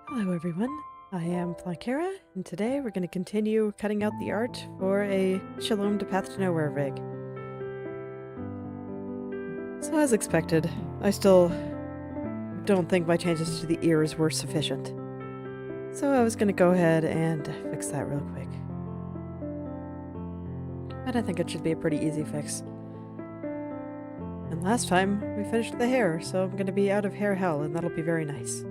Hello everyone, I am Plankera, and today we're going to continue cutting out the art for a Shalom to Path to Nowhere rig. So as expected, I still don't think my changes to the ears were sufficient. So I was going to go ahead and fix that real quick. And I think it should be a pretty easy fix. And last time we finished the hair, so I'm going to be out of hair hell, and that'll be very nice.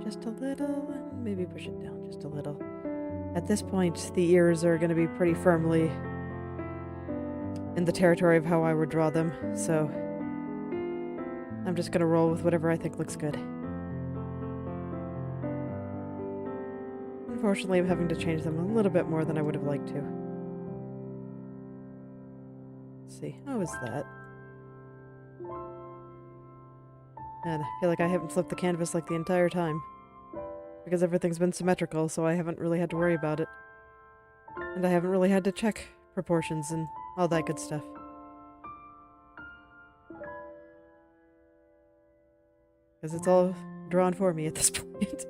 Just a little, and maybe push it down just a little. At this point, the ears are going to be pretty firmly in the territory of how I would draw them, so I'm just going to roll with whatever I think looks good. Unfortunately, I'm having to change them a little bit more than I would have liked to. Let's see, how is that? Man, I feel like I haven't flipped the canvas like the entire time. Because everything's been symmetrical, so I haven't really had to worry about it. And I haven't really had to check proportions and all that good stuff. Because it's all drawn for me at this point.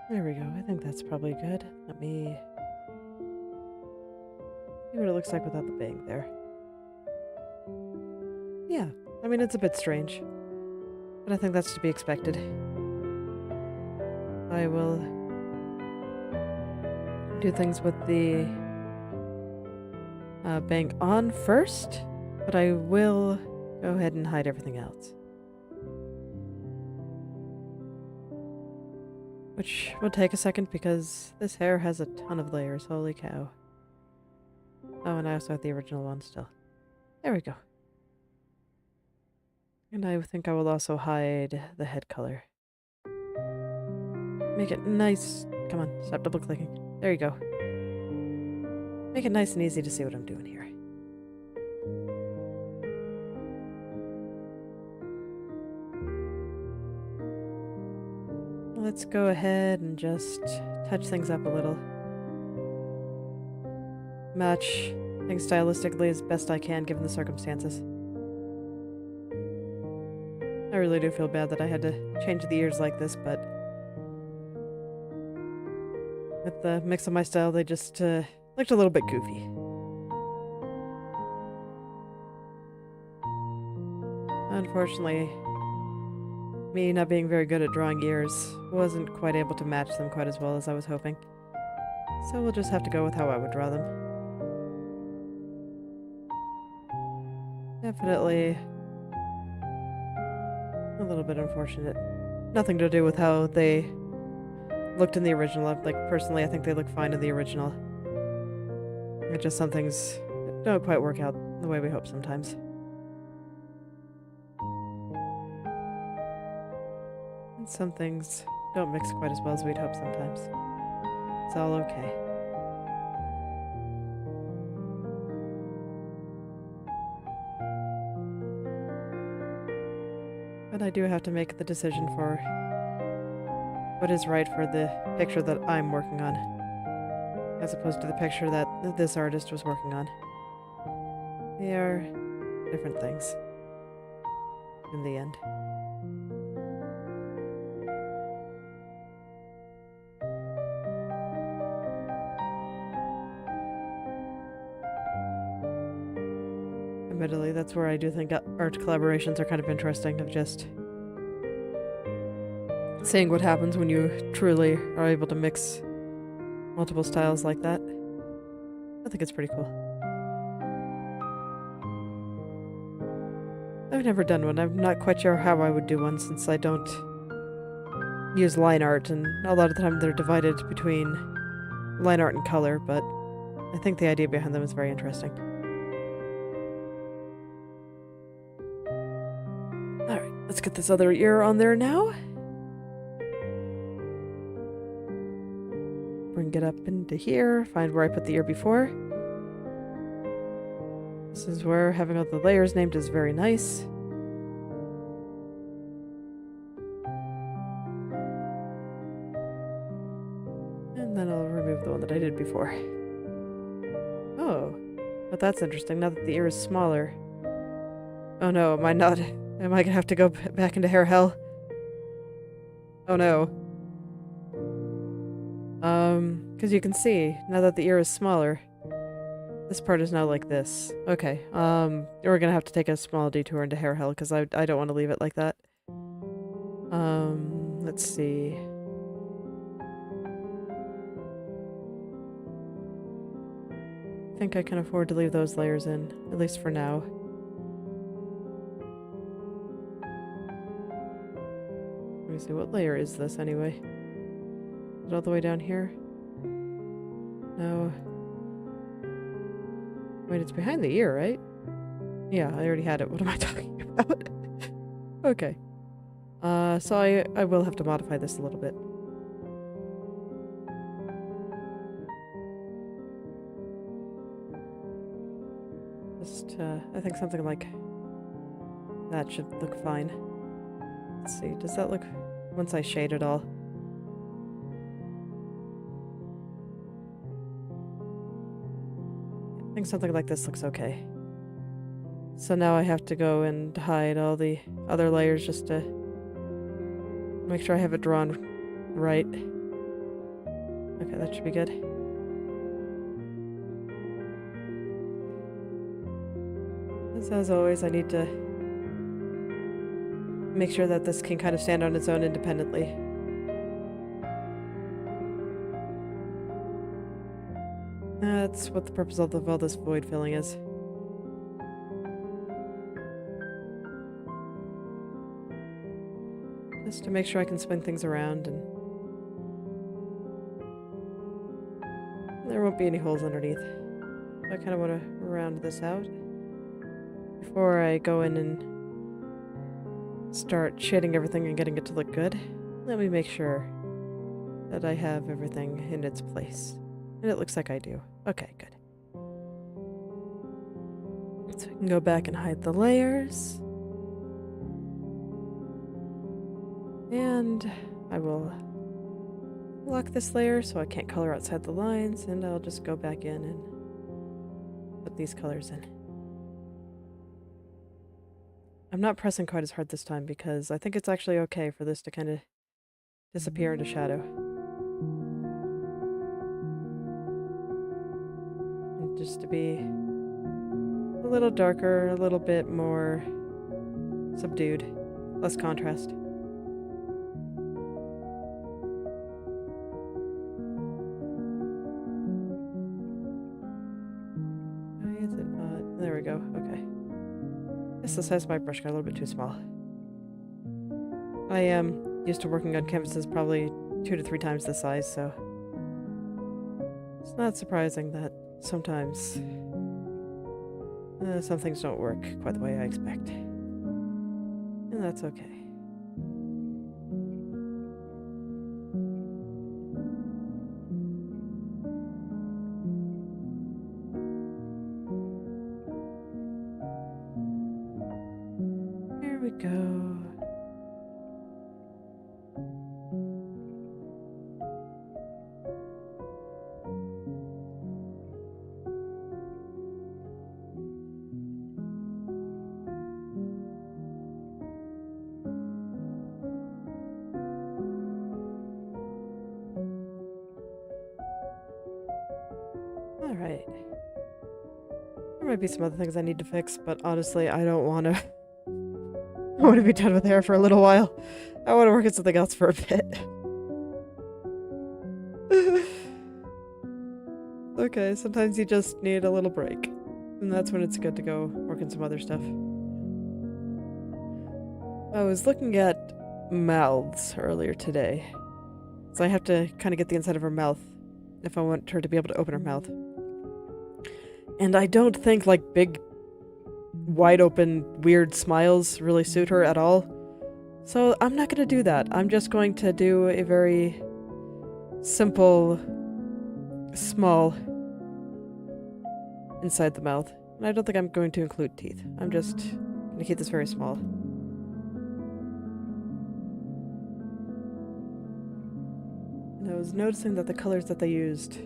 There we go, I think that's probably good. Let me see what it looks like without the bang there. Yeah, I mean, it's a bit strange, but I think that's to be expected. I will do things with the bang on first, but I will go ahead and hide everything else. Which will take a second because this hair has a ton of layers, holy cow. Oh, and I also have the original one still. There we go. And I think I will also hide the head color. Make it nice. Come on, stop double clicking. There you go. Make it nice and easy to see what I'm doing here. Let's go ahead and just touch things up a little. Match things stylistically as best I can given the circumstances. I really do feel bad that I had to change the ears like this, but with the mix of my style, they just looked a little bit goofy. Unfortunately, me not being very good at drawing ears wasn't quite able to match them quite as well as I was hoping. So we'll just have to go with how I would draw them. Definitely a little bit unfortunate. Nothing to do with how they looked in the original. Like, personally, I think they look fine in the original. It's just some things don't quite work out the way we hope sometimes. And some things don't mix quite as well as we'd hope sometimes. It's all okay. But I do have to make the decision for what is right for the picture that I'm working on, as opposed to the picture that this artist was working on. They are different things in the end. Admittedly, that's where I do think art collaborations are kind of interesting, of just seeing what happens when you truly are able to mix multiple styles like that. Nothing think it's pretty cool. I've never done one. I'm not quite sure how I would do one since I don't use line art, and a lot of the time they're divided between line art and color, but I think the idea behind them is very interesting. Alright, let's get this other ear on there now. Bring it up into here, find where I put the ear before. This is where having all the layers named is very nice. And then I'll remove the one that I did before. Oh, but that's interesting now that the ear is smaller. Oh no, am I gonna have to go back into hair hell? Oh no. Because you can see, now that the ear is smaller, this part is now like this. Okay, we're gonna have to take a small detour into hair hell, because I don't want to leave it like that. Let's see. I think I can afford to leave those layers in, at least for now. Let me see, what layer is this anyway? Is it all the way down here? No. Wait, it's behind the ear, right? Yeah, I already had it. What am I talking about? Okay. So I will have to modify this a little bit. Just, I think something like that should look fine. Let's see, does that look... once I shade it all? I think something like this looks okay. So now I have to go and hide all the other layers just to make sure I have it drawn right. Okay, that should be good. As always, I need to make sure that this can kind of stand on its own independently. That's what the purpose of all this void filling is. Just to make sure I can spin things around and there won't be any holes underneath. I kind of want to round this out before I go in and start shading everything and getting it to look good. Let me make sure that I have everything in its place. And it looks like I do. Okay, good. So we can go back and hide the layers. And I will lock this layer so I can't color outside the lines, and I'll just go back in and put these colors in. I'm not pressing quite as hard this time because I think it's actually okay for this to kind of disappear into shadow. And just to be a little darker, a little bit more subdued, less contrast. Why is it not? There we go, okay. Guess the size of my brush got a little bit too small. I am used to working on canvases probably 2 to 3 times this size, so it's not surprising that sometimes some things don't work quite the way I expect. And that's okay. Here we go. Alright. There might be some other things I need to fix, but honestly, I don't want to... I want to be done with hair for a little while. I want to work on something else for a bit. Okay, okay. Sometimes you just need a little break. And that's when it's good to go work on some other stuff. I was looking at mouths earlier today. So I have to kind of get the inside of her mouth if I want her to be able to open her mouth. And I don't think, like, big, wide open, weird smiles really suit her at all. So I'm not going to do that. I'm just going to do a very simple, small inside the mouth. And I don't think I'm going to include teeth. I'm just going to keep this very small. And I was noticing that the colors that they used...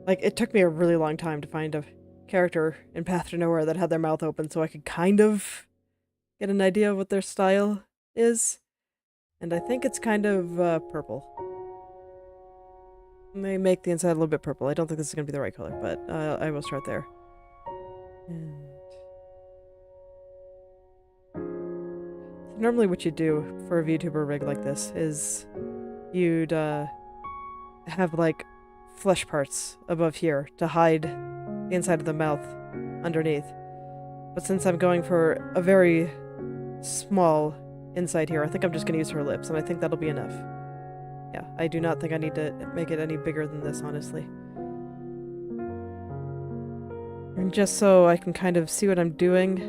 Like, it took me a really long time to find a character in Path to Nowhere that had their mouth open so I could kind of get an idea of what their style is. And I think it's kind of purple. They make the inside a little bit purple. I don't think this is going to be the right color, but I will start there. And... So normally what you do for a VTuber rig like this is you'd have, like, flesh parts above here to hide the inside of the mouth underneath. But since I'm going for a very small inside here, I think I'm just going to use her lips, and I think that'll be enough. Yeah, I do not think I need to make it any bigger than this, honestly. And just so I can kind of see what I'm doing,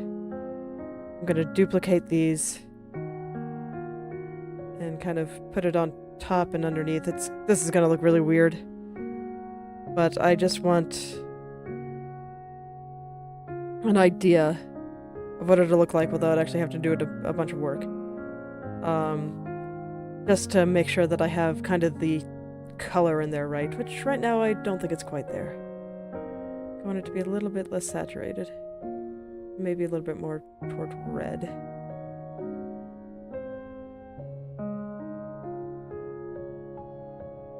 I'm going to duplicate these and kind of put it on top and underneath. This is going to look really weird. But I just want an idea of what it'll look like without actually having to do a bunch of work. Just to make sure that I have kind of the color in there right, which right now I don't think it's quite there. I want it to be a little bit less saturated. Maybe a little bit more toward red.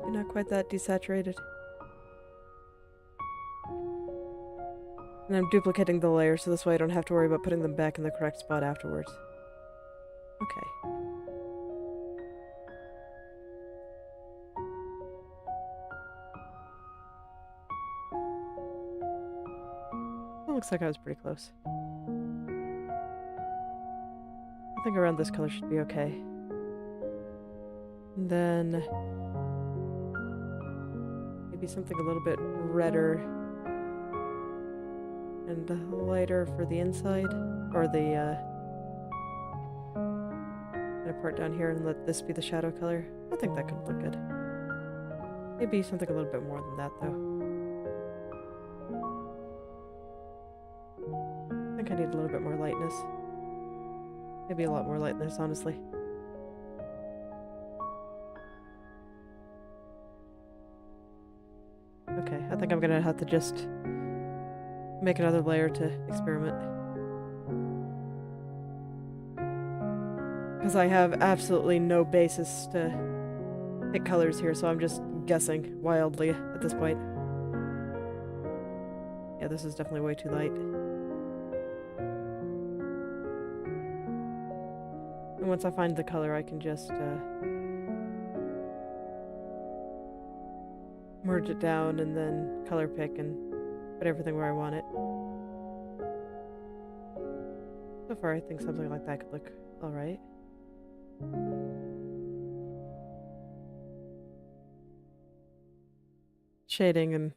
Not quite that desaturated. And I'm duplicating the layers so this way I don't have to worry about putting them back in the correct spot afterwards. Okay. It looks like I was pretty close. I think around this color should be okay. And then... maybe something a little bit redder and lighter for the inside, or the part down here, and let this be the shadow color. I think that could look good. Maybe something a little bit more than that, though. I think I need a little bit more lightness. Maybe a lot more lightness, honestly. Okay, I think I'm gonna have to just make another layer to experiment. Because I have absolutely no basis to pick colors here, so I'm just guessing wildly at this point. Yeah, this is definitely way too light. And once I find the color, I can just merge it down and then color pick and put everything where I want it. So far, I think something like that could look alright. Shading and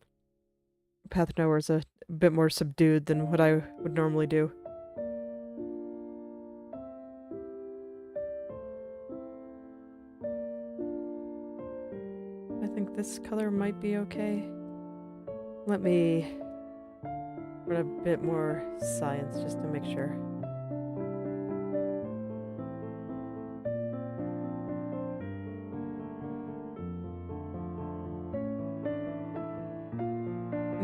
Path to Nowhere is a bit more subdued than what I would normally do. I think this color might be okay. Let me put a bit more science just to make sure.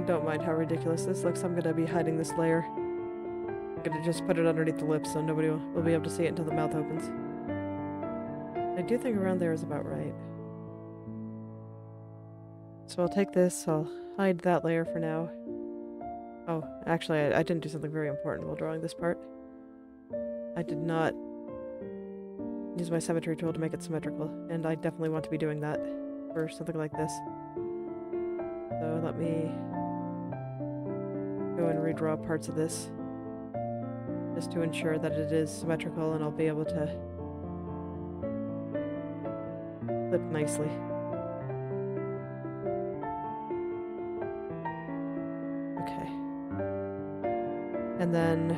Don't mind how ridiculous this looks. I'm gonna be hiding this layer. I'm gonna just put it underneath the lips so nobody will be able to see it until the mouth opens. I do think around there is about right. So I'll take this, I'll hide that layer for now. Oh, actually I didn't do something very important while drawing this part. I did not use my symmetry tool to make it symmetrical, and I definitely want to be doing that for something like this. So let me go and redraw parts of this just to ensure that it is symmetrical and I'll be able to clip nicely. Okay. And then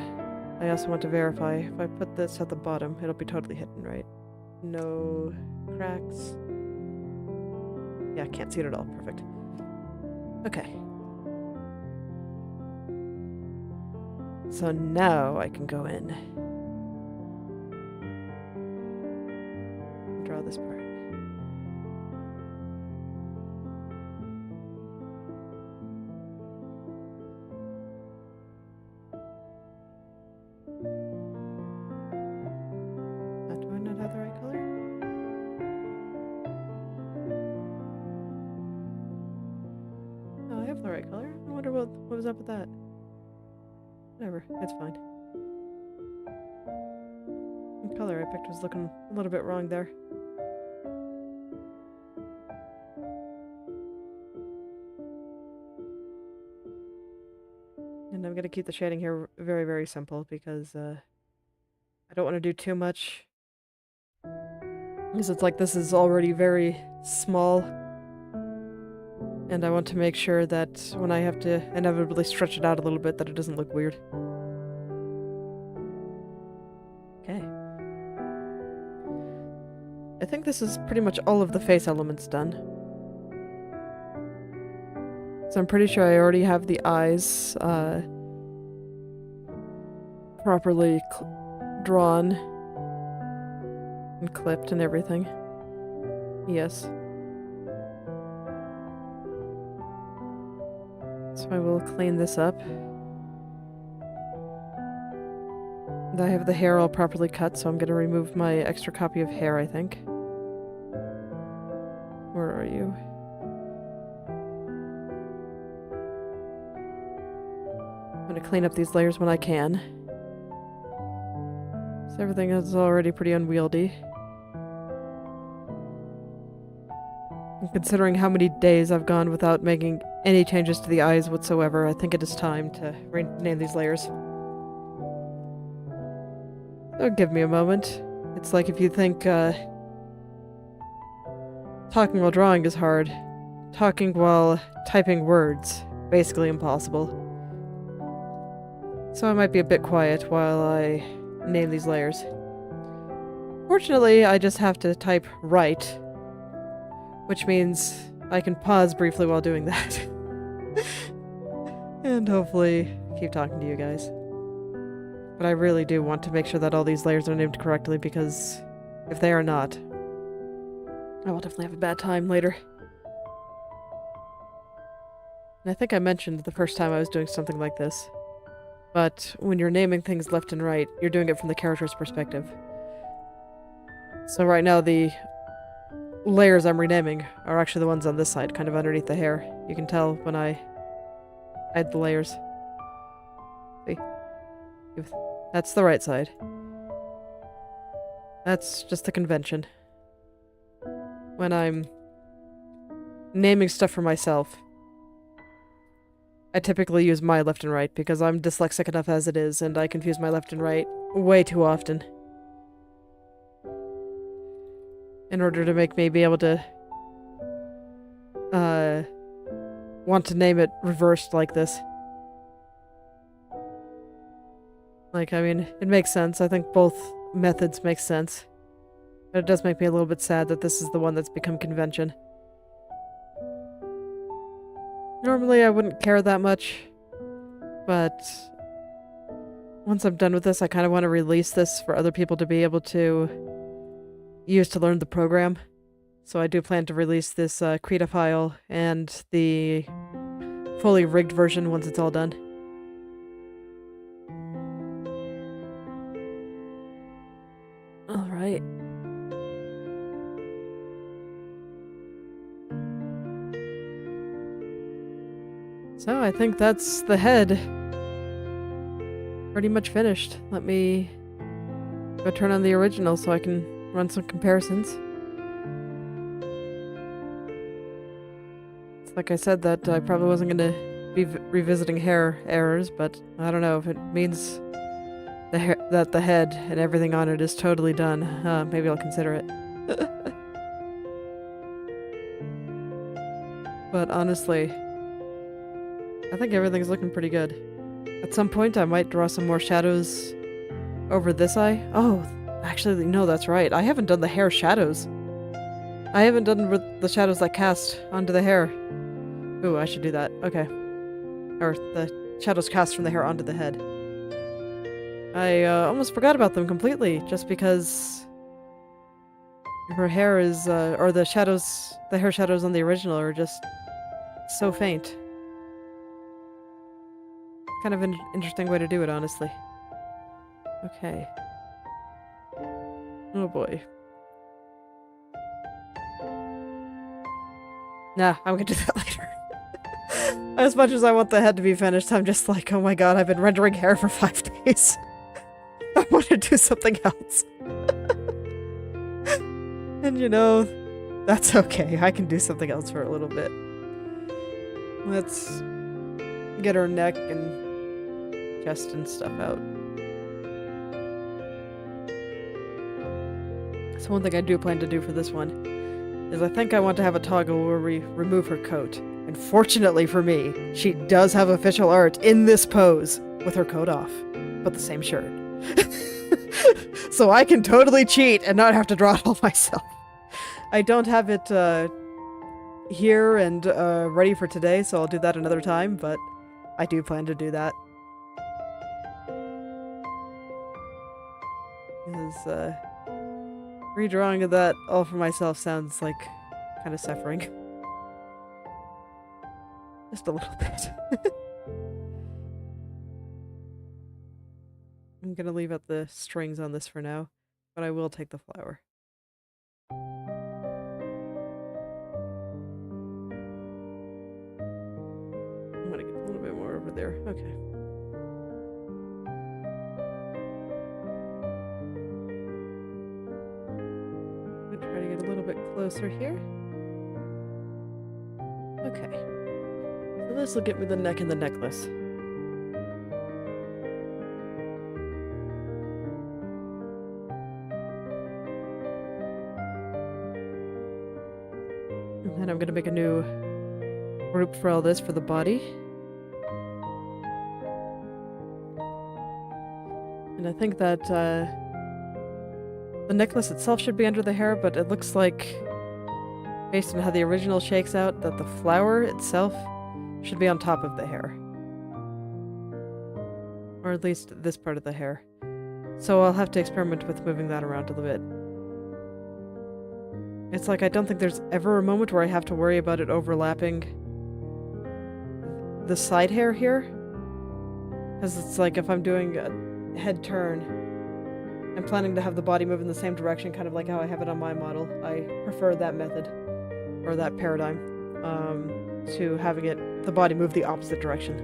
I also want to verify if I put this at the bottom, it'll be totally hidden, right? No cracks. Yeah, I can't see it at all. Perfect. Okay. So now I can go in. Draw this part. Do I not have the right color? No, I have the right color. I wonder what was up with that. Whatever, it's fine. The color I picked was looking a little bit wrong there. And I'm gonna keep the shading here very, very simple because I don't want to do too much. Because it's like this is already very small. And I want to make sure that when I have to inevitably stretch it out a little bit that it doesn't look weird. Okay. I think this is pretty much all of the face elements done. So I'm pretty sure I already have the eyes properly drawn and clipped and everything. Yes. So I will clean this up. And I have the hair all properly cut, so I'm going to remove my extra copy of hair, I think. Where are you? I'm going to clean up these layers when I can. So everything is already pretty unwieldy. And considering how many days I've gone without making any changes to the eyes whatsoever, I think it is time to rename these layers. So give me a moment. It's like if you think talking while drawing is hard, talking while typing words, basically impossible. So I might be a bit quiet while I name these layers. Fortunately, I just have to type right, which means I can pause briefly while doing that. And hopefully keep talking to you guys. But I really do want to make sure that all these layers are named correctly, because if they are not, I will definitely have a bad time later. And I think I mentioned the first time I was doing something like this. But when you're naming things left and right, you're doing it from the character's perspective. So right now the layers I'm renaming are actually the ones on this side, kind of underneath the hair. You can tell when I add the layers. See? That's the right side. That's just the convention. When I'm naming stuff for myself, I typically use my left and right because I'm dyslexic enough as it is, and I confuse my left and right way too often. In order to make me be able to want to name it reversed like this. Like, I mean, it makes sense. I think both methods make sense. But it does make me a little bit sad that this is the one that's become convention. Normally I wouldn't care that much, but once I'm done with this, I kind of want to release this for other people to be able to use to learn the program. So I do plan to release this Krita file and the fully rigged version once it's all done. Alright. So I think that's the head. Pretty much finished. Let me go turn on the original so I can run some comparisons. Like I said, that I probably wasn't going to be revisiting hair errors, but I don't know if it means that the head and everything on it is totally done. Maybe I'll consider it. But honestly, I think everything's looking pretty good. At some point, I might draw some more shadows over this eye. Oh, actually, no, that's right. I haven't done the hair shadows. I haven't done with the shadows that cast onto the hair. Ooh, I should do that. Okay. Or the shadows cast from the hair onto the head. I almost forgot about them completely, just because her hair is, or the hair shadows on the original are just so faint. Kind of an interesting way to do it, honestly. Okay. Oh boy. Nah, I'm gonna do that later. As much as I want the head to be finished, I'm just like, oh my god, I've been rendering hair for 5 days. I want to do something else. And you know, that's okay. I can do something else for a little bit. Let's get her neck and chest and stuff out. So one thing I do plan to do for this one is I think I want to have a toggle where we remove her coat. And fortunately for me, she does have official art in this pose with her coat off, but the same shirt. So I can totally cheat and not have to draw it all myself. I don't have it here and ready for today, so I'll do that another time, but I do plan to do that. Because redrawing of that all for myself sounds like kind of suffering. Just a little bit. I'm gonna leave out the strings on this for now, but I will take the flower. I'm gonna get a little bit more over there. Okay. I'm gonna try to get a little bit closer here. Okay. So this will get me the neck and the necklace. And then I'm gonna make a new group for all this for the body. And I think that the necklace itself should be under the hair, but it looks like, based on how the original shakes out, that the flower itself should be on top of the hair. Or at least this part of the hair. So I'll have to experiment with moving that around a little bit. It's like I don't think there's ever a moment where I have to worry about it overlapping the side hair here. Because it's like if I'm doing a head turn, I'm planning to have the body move in the same direction, kind of like how I have it on my model. I prefer that method, or that paradigm, to having the body move the opposite direction.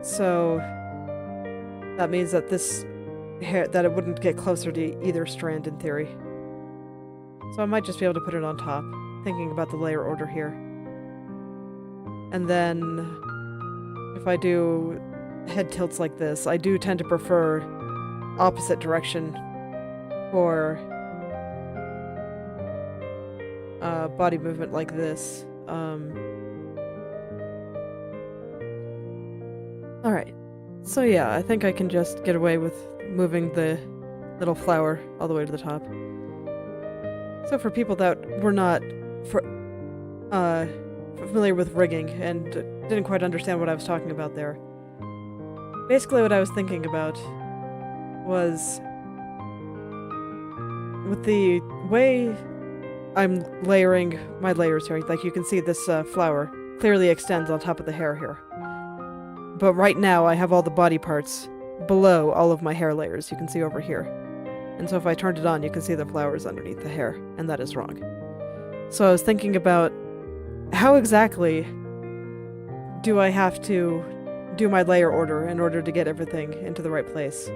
So that means that this hair, that it wouldn't get closer to either strand in theory. So I might just be able to put it on top, thinking about the layer order here. And then if I do head tilts like this, I do tend to prefer opposite direction for body movement like this. Alright, so yeah, I think I can just get away with moving the little flower all the way to the top. So for people that were not familiar with rigging and didn't quite understand what I was talking about there, basically what I was thinking about was, with the way I'm layering my layers here, like you can see this flower clearly extends on top of the hair here. But right now I have all the body parts below all of my hair layers, you can see over here. And so if I turned it on, you can see the flowers underneath the hair, and that is wrong. So I was thinking about how exactly do I have to do my layer order in order to get everything into the right place.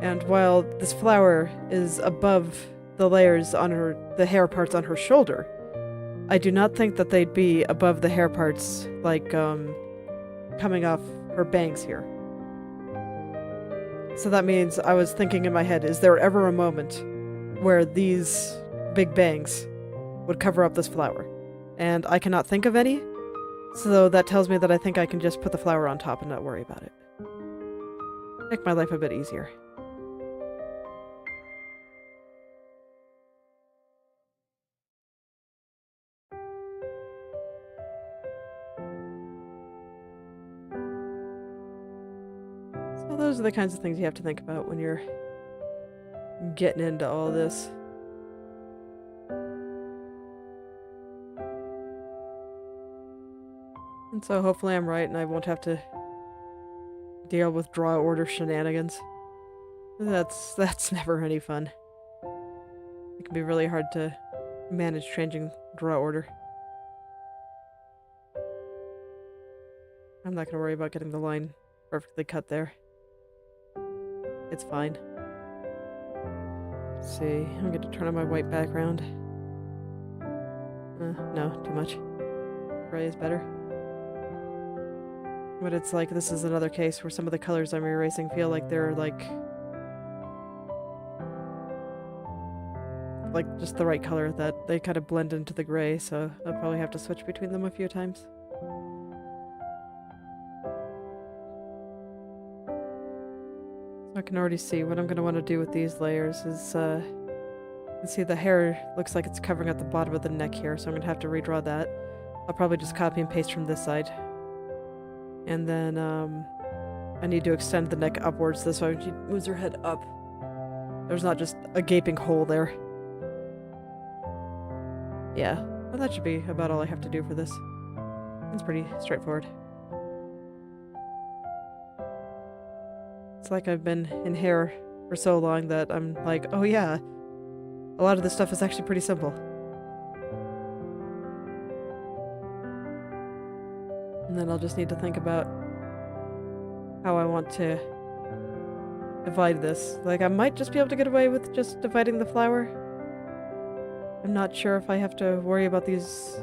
And while this flower is above the layers on her, the hair parts on her shoulder, I do not think that they'd be above the hair parts, like, coming off her bangs here. So that means I was thinking in my head, is there ever a moment where these big bangs would cover up this flower? And I cannot think of any, so that tells me that I think I can just put the flower on top and not worry about it. Make my life a bit easier. So those are the kinds of things you have to think about when you're getting into all this. And so hopefully I'm right and I won't have to deal with draw order shenanigans. That's never any fun. It can be really hard to manage changing draw order. I'm not going to worry about getting the line perfectly cut there. It's fine. Let's see, I'm going to turn on my white background. No, too much. Gray is better. But it's like, this is another case where some of the colors I'm erasing feel like they're like just the right color, that they kind of blend into the gray, so I'll probably have to switch between them a few times. So I can already see what I'm going to want to do with these layers is, you can see the hair looks like it's covering up the bottom of the neck here, so I'm going to have to redraw that. I'll probably just copy and paste from this side. And then, I need to extend the neck upwards this way when she moves her head up. There's not just a gaping hole there. Yeah, well, that should be about all I have to do for this. It's pretty straightforward. It's like I've been in hair for so long that I'm like, oh yeah, a lot of this stuff is actually pretty simple. And then I'll just need to think about how I want to divide this. Like, I might just be able to get away with just dividing the flower. I'm not sure if I have to worry about these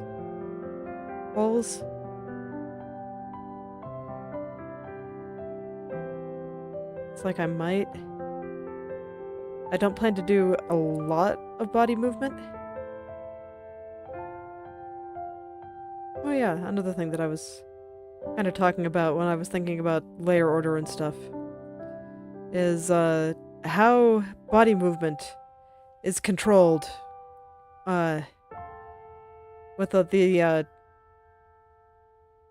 holes. It's like I might. I don't plan to do a lot of body movement. Oh yeah, another thing that I was kind of talking about when I was thinking about layer order and stuff is how body movement is controlled with the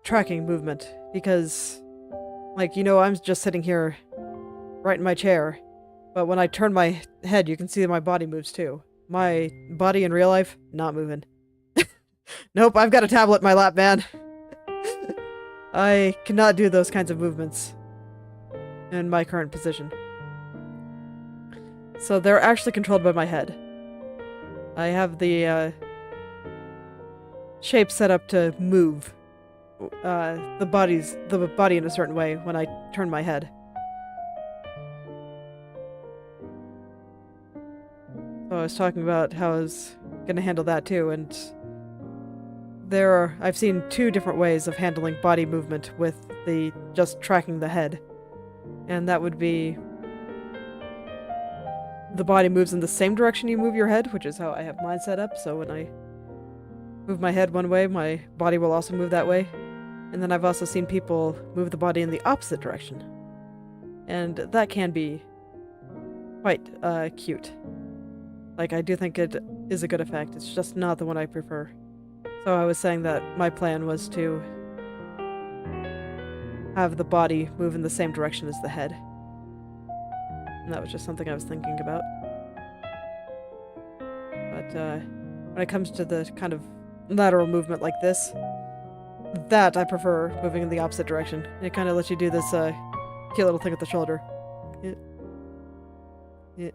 tracking movement, because like, you know, I'm just sitting here right in my chair, but when I turn my head you can see that my body moves too. My body in real life, not moving. Nope, I've got a tablet in my lap, man. I cannot do those kinds of movements in my current position. So they're actually controlled by my head. I have the shape set up to move the body in a certain way when I turn my head. So I was talking about how I was gonna handle that too, and I've seen two different ways of handling body movement with the just tracking the head. And that would be the body moves in the same direction you move your head, which is how I have mine set up. So when I move my head one way, my body will also move that way. And then I've also seen people move the body in the opposite direction. And that can be quite cute. Like, I do think it is a good effect. It's just not the one I prefer. So I was saying that my plan was to have the body move in the same direction as the head. And that was just something I was thinking about. But when it comes to the kind of lateral movement like this, that I prefer moving in the opposite direction. It kind of lets you do this cute little thing at the shoulder. Yeah.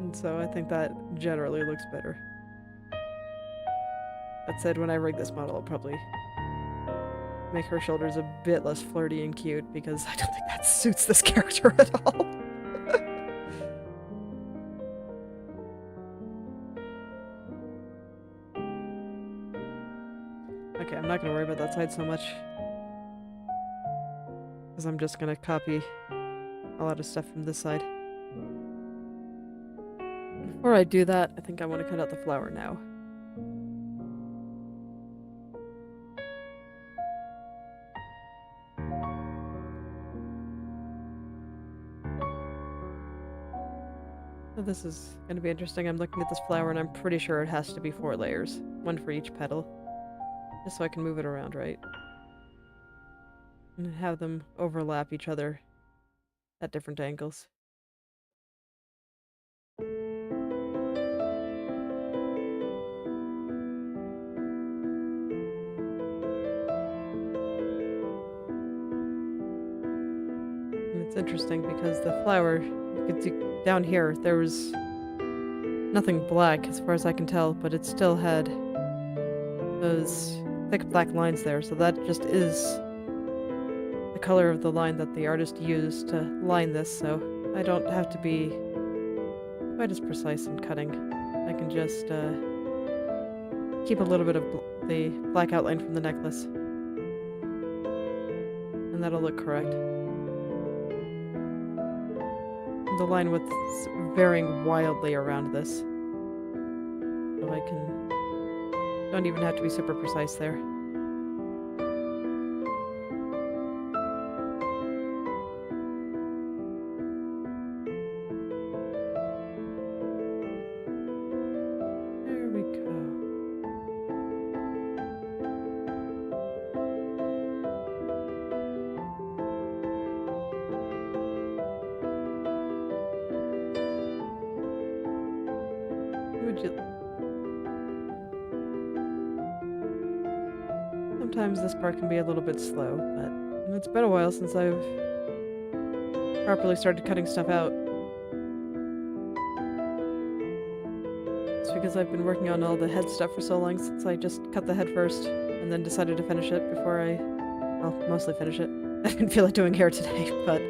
And so I think that generally looks better. That said, when I rig this model, I'll probably make her shoulders a bit less flirty and cute, because I don't think that suits this character at all. Okay, I'm not gonna worry about that side so much, because I'm just gonna copy a lot of stuff from this side. Before I do that, I think I want to cut out the flower now. So this is going to be interesting. I'm looking at this flower and I'm pretty sure it has to be 4 layers. 1 for each petal. Just so I can move it around right. And have them overlap each other at different angles. And it's interesting because the flower, you could see down here, there was nothing black as far as I can tell, but it still had those thick black lines there, so that just is the color of the line that the artist used to line this, so I don't have to be quite as precise in cutting. I can just keep a little bit of the black outline from the necklace, and that'll look correct. The line width is varying wildly around this, so I don't even have to be super precise there. There we go. Sometimes this part can be a little bit slow, but it's been a while since I've properly started cutting stuff out. It's because I've been working on all the head stuff for so long, since I just cut the head first and then decided to finish it before well, mostly finish it. I didn't feel like doing hair today, but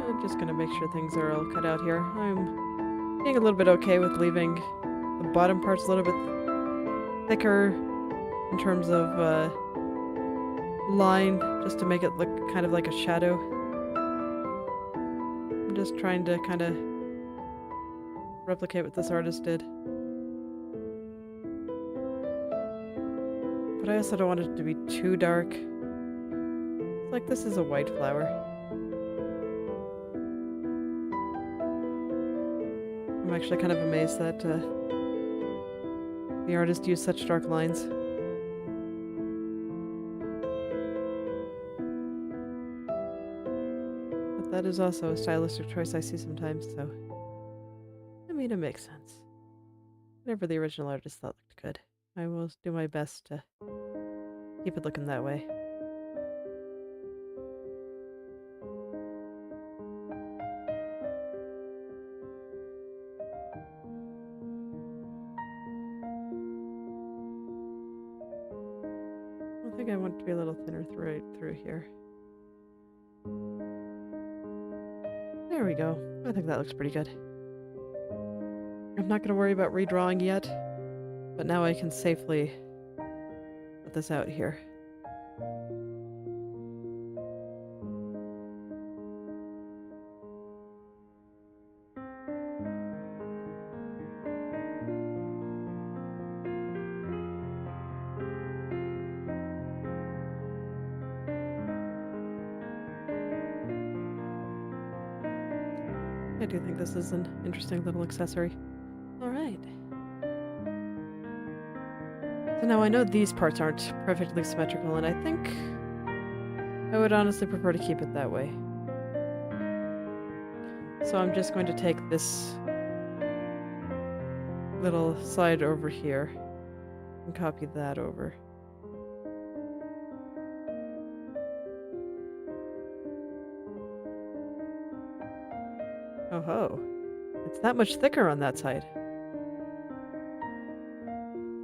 I'm just gonna make sure things are all cut out here. I'm being a little bit okay with leaving the bottom parts a little bit thicker in terms of line, just to make it look kind of like a shadow. I'm just trying to kind of replicate what this artist did. But I also don't want it to be too dark. It's like this is a white flower. I'm actually kind of amazed that the artist used such dark lines. But that is also a stylistic choice I see sometimes, so I mean, it makes sense. Whatever the original artist thought looked good, I will do my best to keep it looking that way. I think I want it to be a little thinner right through here. There we go. I think that looks pretty good. I'm not going to worry about redrawing yet, but now I can safely put this out here. I do think this is an interesting little accessory. Alright. So now I know these parts aren't perfectly symmetrical, and I think I would honestly prefer to keep it that way. So I'm just going to take this little side over here and copy that over. Oh ho! I It's that much thicker on that side.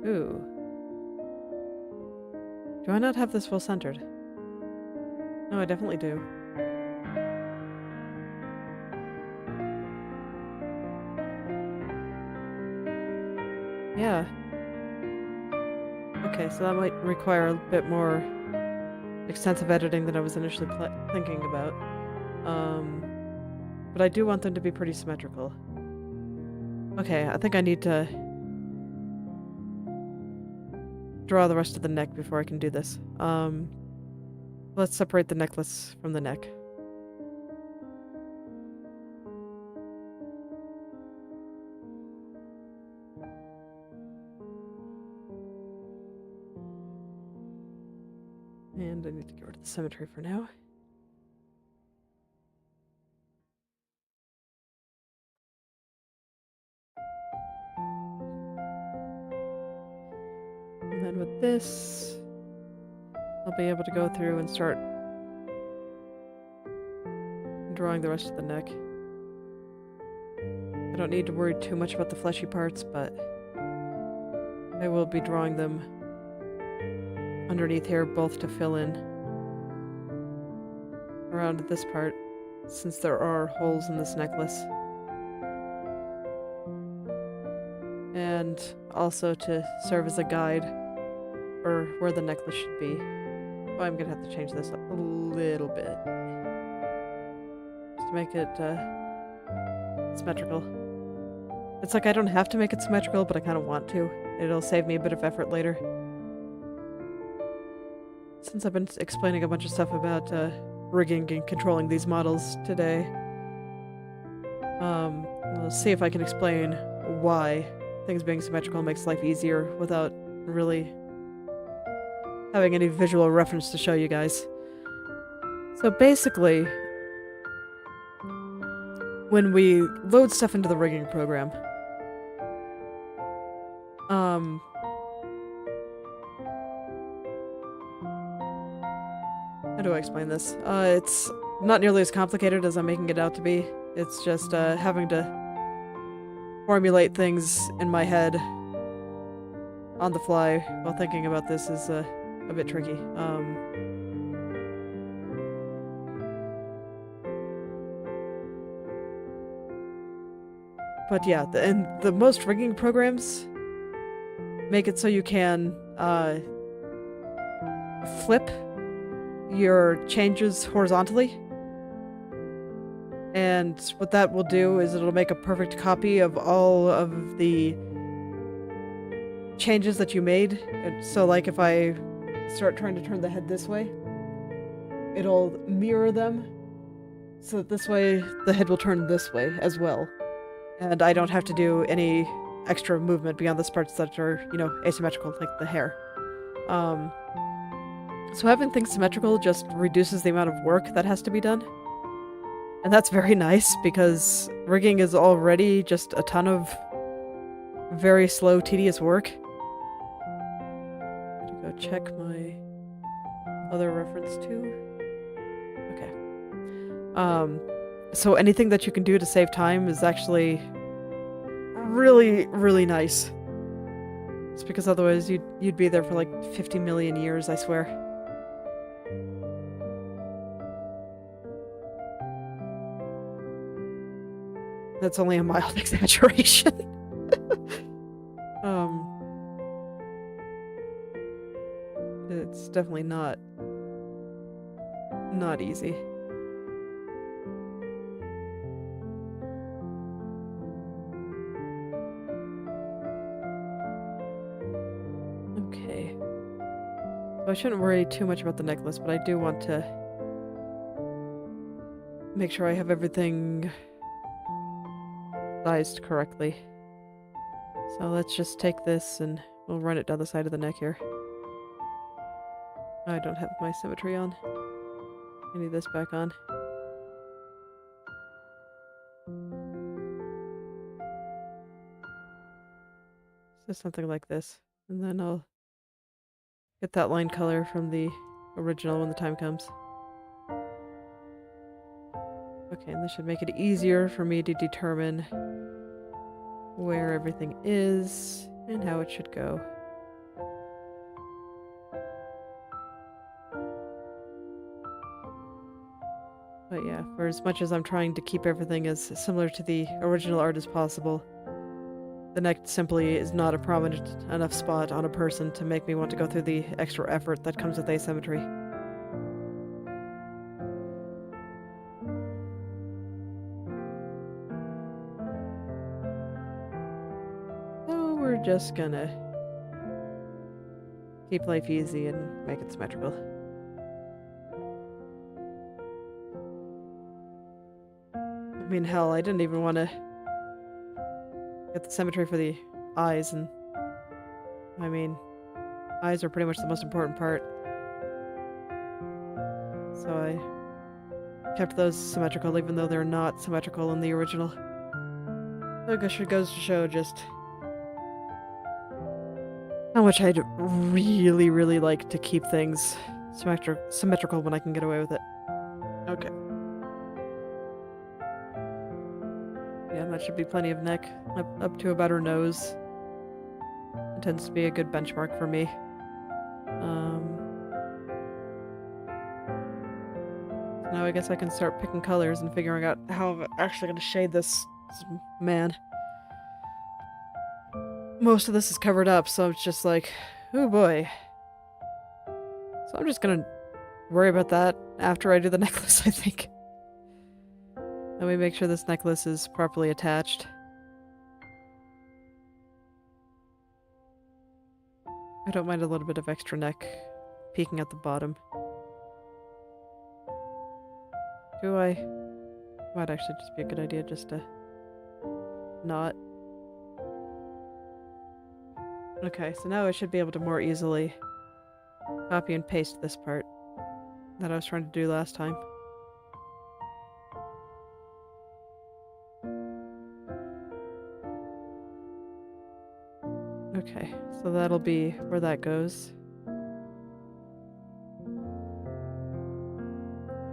Ooh. Do I not have this well centered? No, I definitely do. Yeah. Okay, so that might require a bit more extensive editing than I was initially thinking about. But I do want them to be pretty symmetrical. Okay, I think I need to draw the rest of the neck before I can do this. Let's separate the necklace from the neck. And I need to get rid of the symmetry for now. And then with this, I'll be able to go through and start drawing the rest of the neck. I don't need to worry too much about the fleshy parts, but I will be drawing them underneath here, both to fill in around this part, since there are holes in this necklace. And also to serve as a guide for where the necklace should be. Oh, I'm gonna have to change this up a little bit. Just to make it symmetrical. It's like I don't have to make it symmetrical, but I kind of want to. It'll save me a bit of effort later. Since I've been explaining a bunch of stuff about rigging and controlling these models today, I'll see if I can explain why things being symmetrical makes life easier without really having any visual reference to show you guys. So basically, when we load stuff into the rigging program, how do I explain this? It's not nearly as complicated as I'm making it out to be. It's just having to formulate things in my head on the fly while thinking about this is a bit tricky. But yeah, the most rigging programs make it so you can flip your changes horizontally. And what that will do is it'll make a perfect copy of all of the changes that you made. And so like if I start trying to turn the head this way, it'll mirror them so that this way the head will turn this way as well. And I don't have to do any extra movement beyond the parts that are, you know, asymmetrical, like the hair. So having things symmetrical just reduces the amount of work that has to be done. And that's very nice, because rigging is already just a ton of very slow, tedious work. I'm gonna go check my other reference too. Okay. So anything that you can do to save time is actually really, really nice. It's because otherwise you'd be there for like 50 million years, I swear. That's only a mild exaggeration. It's definitely not easy. Okay. So I shouldn't worry too much about the necklace, but I do want to make sure I have everything sized correctly. So let's just take this and we'll run it down the side of the neck here. I don't have my symmetry on. I need this back on. So something like this. And then I'll get that line color from the original when the time comes. Okay, and this should make it easier for me to determine where everything is and how it should go. But yeah, for as much as I'm trying to keep everything as similar to the original art as possible, the neck simply is not a prominent enough spot on a person to make me want to go through the extra effort that comes with asymmetry. So we're just gonna keep life easy and make it symmetrical. I mean, hell, I didn't even want to get the symmetry for the eyes, and I mean, eyes are pretty much the most important part. So I kept those symmetrical, even though they're not symmetrical in the original. I guess it goes to show just how much I'd really, really like to keep things symmetrical when I can get away with it. Okay. Yeah, that should be plenty of neck. Up to about her nose. It tends to be a good benchmark for me. Now I guess I can start picking colors and figuring out how I'm actually going to shade this man. Most of this is covered up, so it's just like, oh boy. So I'm just going to worry about that after I do the necklace, I think. Let me make sure this necklace is properly attached. I don't mind a little bit of extra neck peeking at the bottom. Might actually just be a good idea just to not. Okay, so now I should be able to more easily copy and paste this part that I was trying to do last time. Okay, so that'll be where that goes.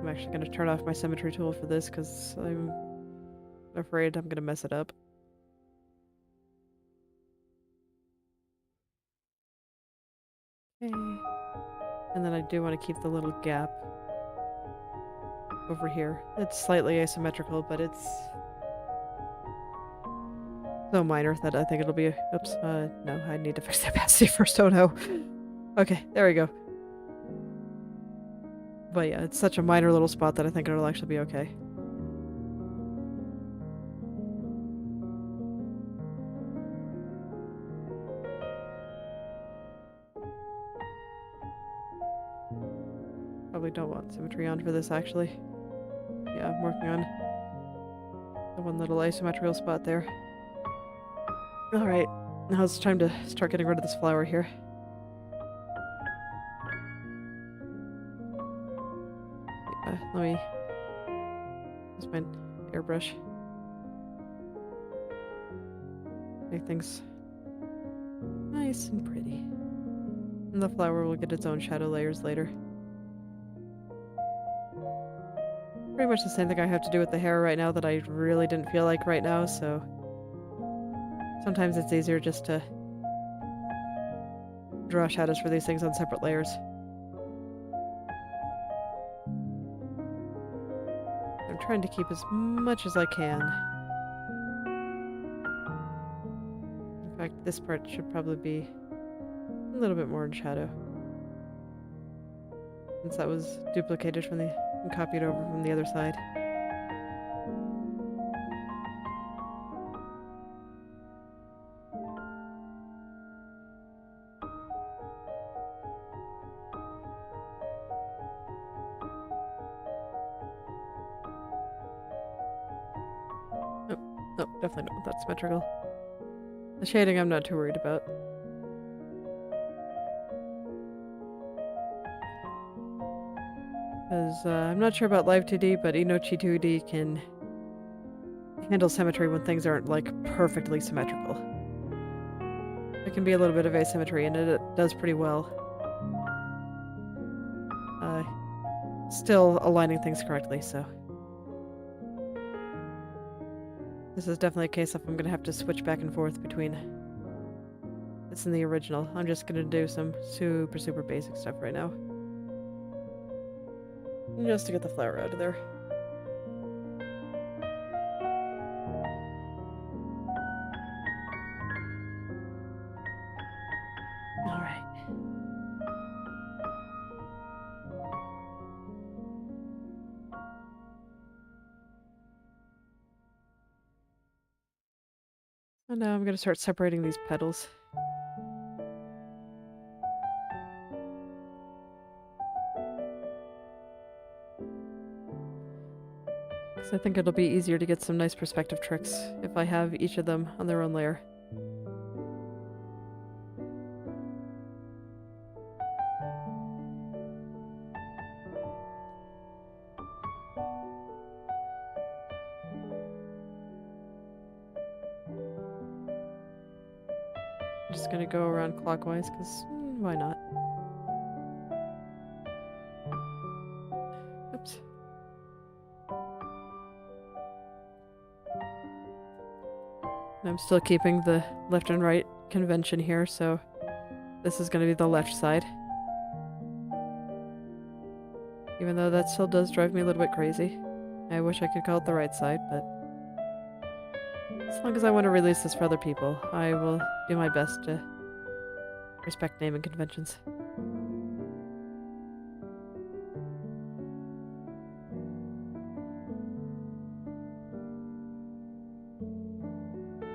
I'm actually going to turn off my symmetry tool for this because I'm afraid I'm going to mess it up. Okay. And then I do want to keep the little gap over here. It's slightly asymmetrical, but it's so minor that I think it'll be oops, no, I need to fix the opacity first. Oh no. Okay, there we go. But yeah, it's such a minor little spot that I think it'll actually be okay. Probably don't want symmetry on for this, actually. Yeah, I'm working on the one little asymmetrical spot there. Alright, now it's time to start getting rid of this flower here. Let me use my airbrush. Make things nice and pretty. And the flower will get its own shadow layers later. Pretty much the same thing I have to do with the hair right now that I really didn't feel like right now, so sometimes it's easier just to draw shadows for these things on separate layers. I'm trying to keep as much as I can. In fact, this part should probably be a little bit more in shadow, since that was duplicated from and copied over from the other side. Nope, definitely not that symmetrical. The shading I'm not too worried about. Because I'm not sure about Live 2D, but Inochi 2D can handle symmetry when things aren't, like, perfectly symmetrical. There can be a little bit of asymmetry, and it does pretty well. Still aligning things correctly, so. This is definitely a case of I'm gonna have to switch back and forth between this and the original. I'm just gonna do some super basic stuff right now. Just to get the flower out of there. Alright. And now I'm gonna start separating these petals. Because I think it'll be easier to get some nice perspective tricks if I have each of them on their own layer. I'm just gonna go around clockwise because why not? Oops. And I'm still keeping the left and right convention here, so this is going to be the left side. Even though that still does drive me a little bit crazy. I wish I could call it the right side, but as long as I want to release this for other people, I will do my best to respect naming conventions.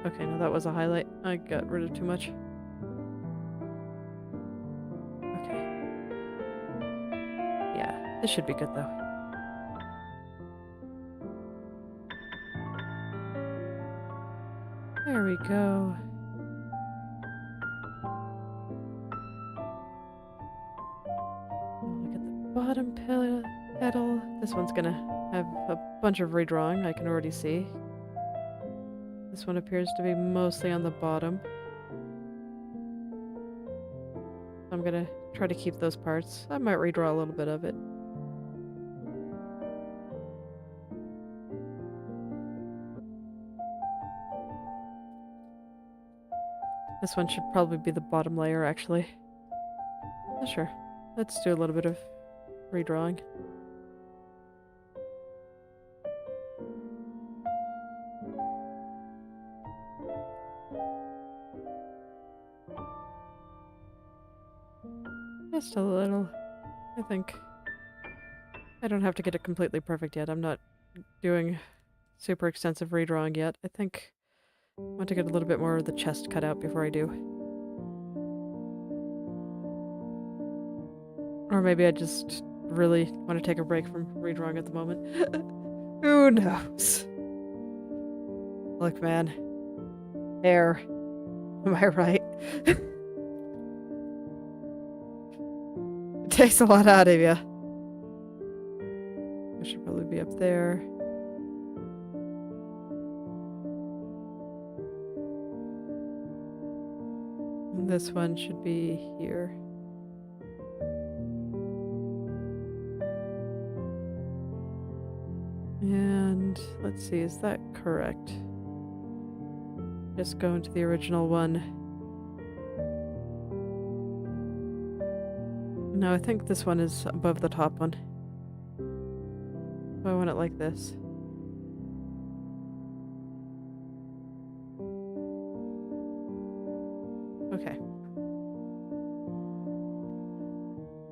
Okay, now that was a highlight. I got rid of too much. Okay. Yeah, this should be good though. There we go. Look at the bottom petal. This one's gonna have a bunch of redrawing, I can already see. This one appears to be mostly on the bottom. I'm gonna try to keep those parts. I might redraw a little bit of it. This one should probably be the bottom layer, actually. Sure. Let's do a little bit of redrawing. Just a little, I think. I don't have to get it completely perfect yet. I'm not doing super extensive redrawing yet. I think I want to get a little bit more of the chest cut out before I do. Or maybe I just really want to take a break from redrawing at the moment. Who knows? Look, man. Hair. Am I right? It takes a lot out of you. I should probably be up there. And this one should be here. And let's see, is that correct? Just go into the original one. No, I think this one is above the top one. I want it like this. Okay.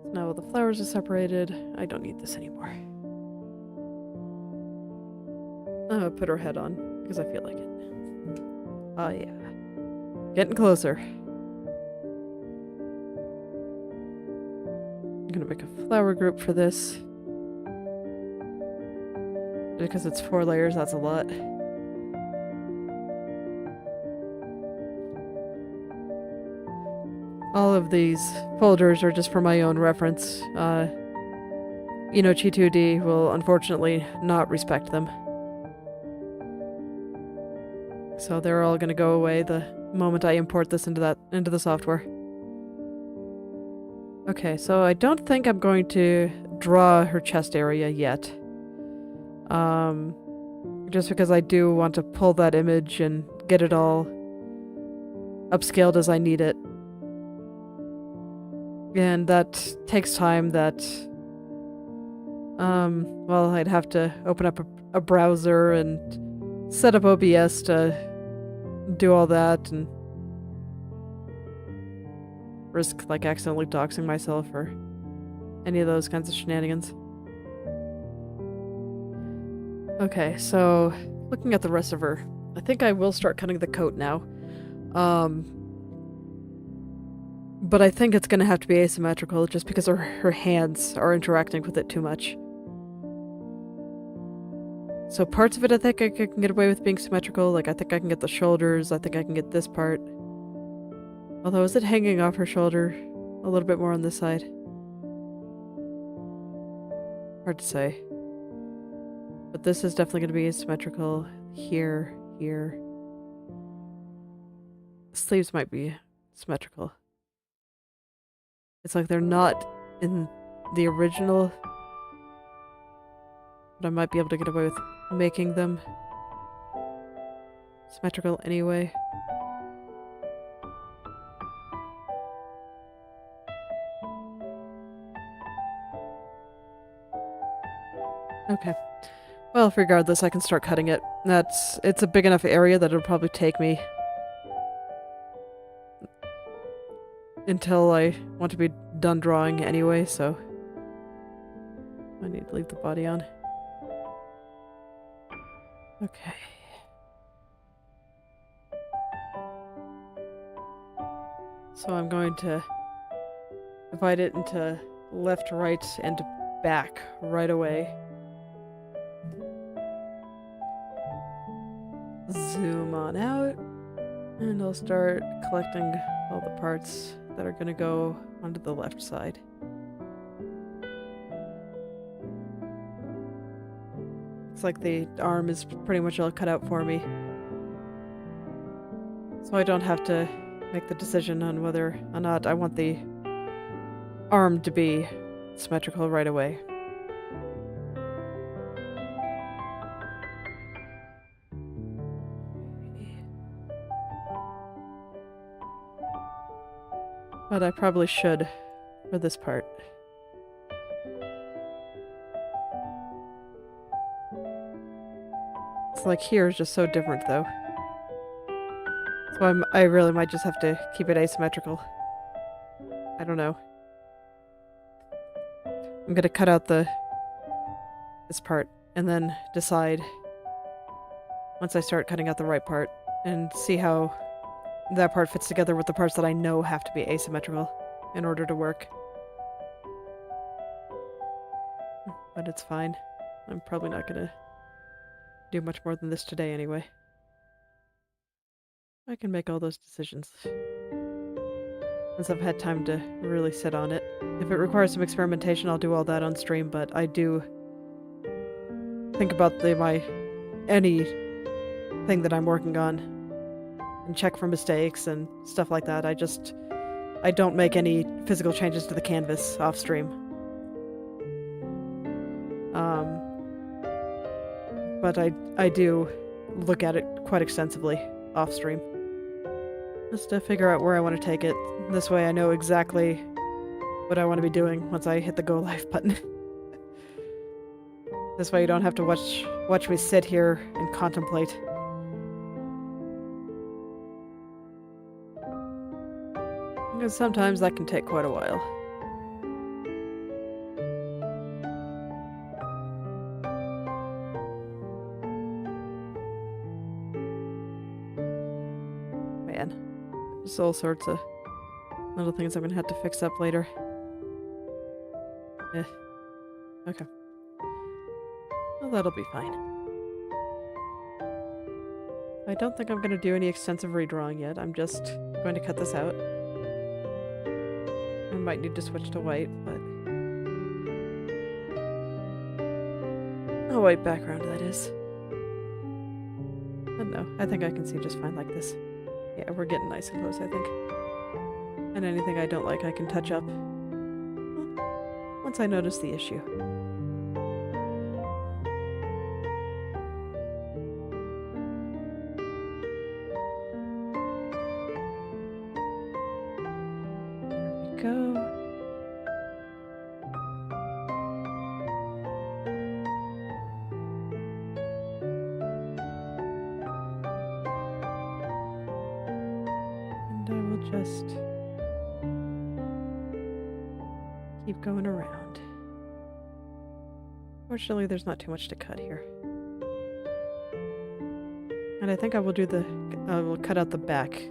So now the flowers are separated. I don't need this anymore. I'm gonna put her head on because I feel like it. Oh yeah. Getting closer. I'm gonna make a flower group for this. Because it's 4 layers, that's a lot. All of these folders are just for my own reference. Chi2D will unfortunately not respect them. So they're all gonna go away the moment I import this into the software. Okay, so I don't think I'm going to draw her chest area yet. Just because I do want to pull that image and get it all upscaled as I need it. And that takes time that, well, I'd have to open up a browser and set up OBS to do all that and risk, like, accidentally doxing myself or any of those kinds of shenanigans. Okay, so looking at the rest of her, I think I will start cutting the coat now. But I think it's going to have to be asymmetrical just because her hands are interacting with it too much. So parts of it I think I can get away with being symmetrical. Like, I think I can get the shoulders. I think I can get this part. Although, is it hanging off her shoulder a little bit more on this side? Hard to say. But this is definitely going to be asymmetrical. Here, here. The sleeves might be symmetrical. It's like they're not in the original, but I might be able to get away with making them symmetrical anyway. Okay. Well, regardless, I can start cutting it. It's a big enough area that it'll probably take me until I want to be done drawing anyway, so I need to leave the body on. Okay. So I'm going to divide it into left, right, and back right away. Zoom on out, and I'll start collecting all the parts that are going to go onto the left side. It's like the arm is pretty much all cut out for me, so I don't have to make the decision on whether or not I want the arm to be symmetrical right away. But I probably should for this part. It's like here is just so different though. So I really might just have to keep it asymmetrical. I don't know. I'm gonna cut out this part and then decide once I start cutting out the right part and see how that part fits together with the parts that I know have to be asymmetrical in order to work. But it's fine. I'm probably not gonna do much more than this today anyway. I can make all those decisions once I've had time to really sit on it. If it requires some experimentation, I'll do all that on stream, but I do think about anything that I'm working on and check for mistakes and stuff like that. I don't make any physical changes to the canvas off stream. But I do look at it quite extensively off stream. Just to figure out where I want to take it. This way I know exactly what I want to be doing once I hit the go live button. This way you don't have to watch me sit here and contemplate. Because sometimes that can take quite a while. Man, there's all sorts of little things I'm gonna have to fix up later. Okay. Well, that'll be fine. I don't think I'm gonna do any extensive redrawing yet. I'm just going to cut this out. I might need to switch to white, but a white background, that is. But no, I think I can see just fine like this. Yeah, we're getting nice and close, I think. And anything I don't like, I can touch up once I notice the issue. go. And I will just keep going around. Fortunately, there's not too much to cut here. And I think I will cut out the back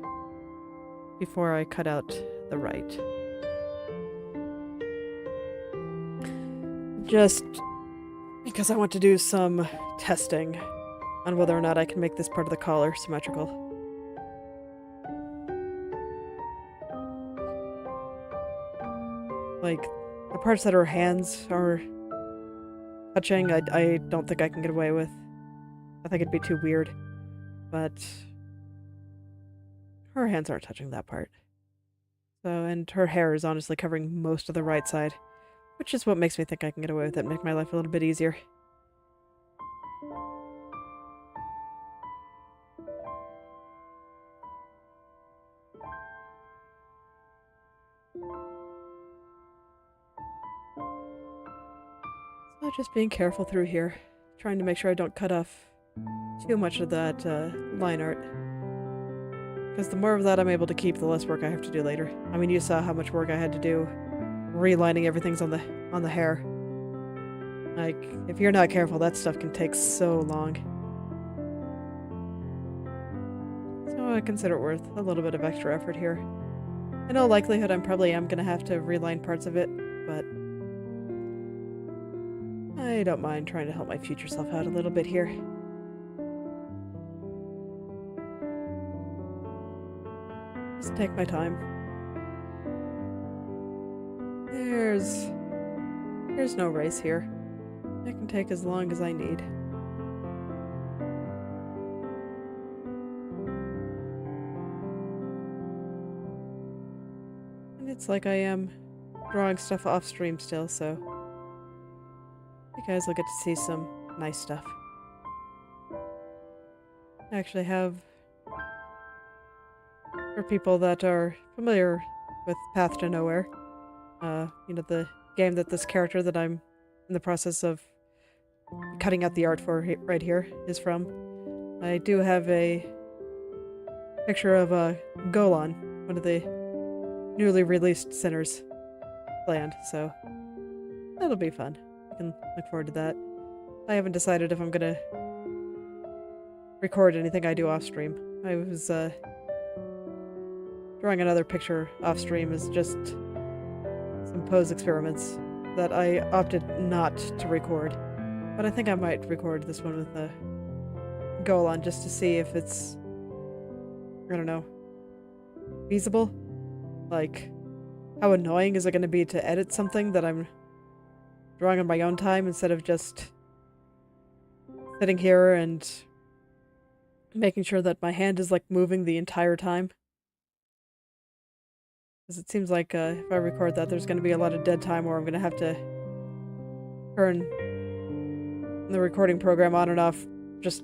before I cut out the right. Just because I want to do some testing on whether or not I can make this part of the collar symmetrical. Like, the parts that her hands are touching, I don't think I can get away with. I think it'd be too weird. But her hands aren't touching that part. So, and her hair is honestly covering most of the right side, which is what makes me think I can get away with it and make my life a little bit easier. So just being careful through here, trying to make sure I don't cut off too much of that line art. Because the more of that I'm able to keep, the less work I have to do later. I mean, you saw how much work I had to do relining everything's on the hair. Like, if you're not careful, that stuff can take so long. So I consider it worth a little bit of extra effort here. In all likelihood, I probably am going to have to reline parts of it, but I don't mind trying to help my future self out a little bit here. Just take my time. There's no race here. I can take as long as I need. And it's like I am drawing stuff off stream still, so you guys will get to see some nice stuff. I actually have, for people that are familiar with Path to Nowhere, you know, the game that this character that I'm in the process of cutting out the art for right here is from. I do have a picture of Golan, one of the newly released Sinners land, so that'll be fun. I can look forward to that. I haven't decided if I'm gonna record anything I do off stream. I was drawing another picture off stream as just some pose experiments that I opted not to record. But I think I might record this one with a Golan just to see if it's, I don't know, feasible. Like, how annoying is it going to be to edit something that I'm drawing on my own time instead of just sitting here and making sure that my hand is like moving the entire time? Because it seems like if I record that, there's going to be a lot of dead time where I'm going to have to turn the recording program on and off just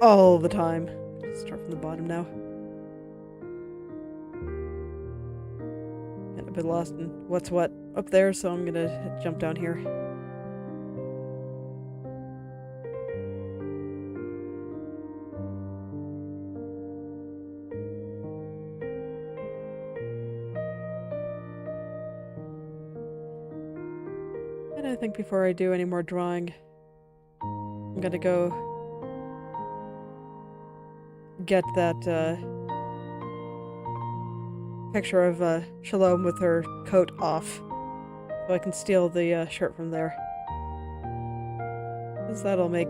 all the time. Let's start from the bottom now. Getting a bit lost in what's what up there, so I'm going to jump down here. And I think before I do any more drawing, I'm gonna go get that picture of Shalom with her coat off, so I can steal the shirt from there. Because that'll make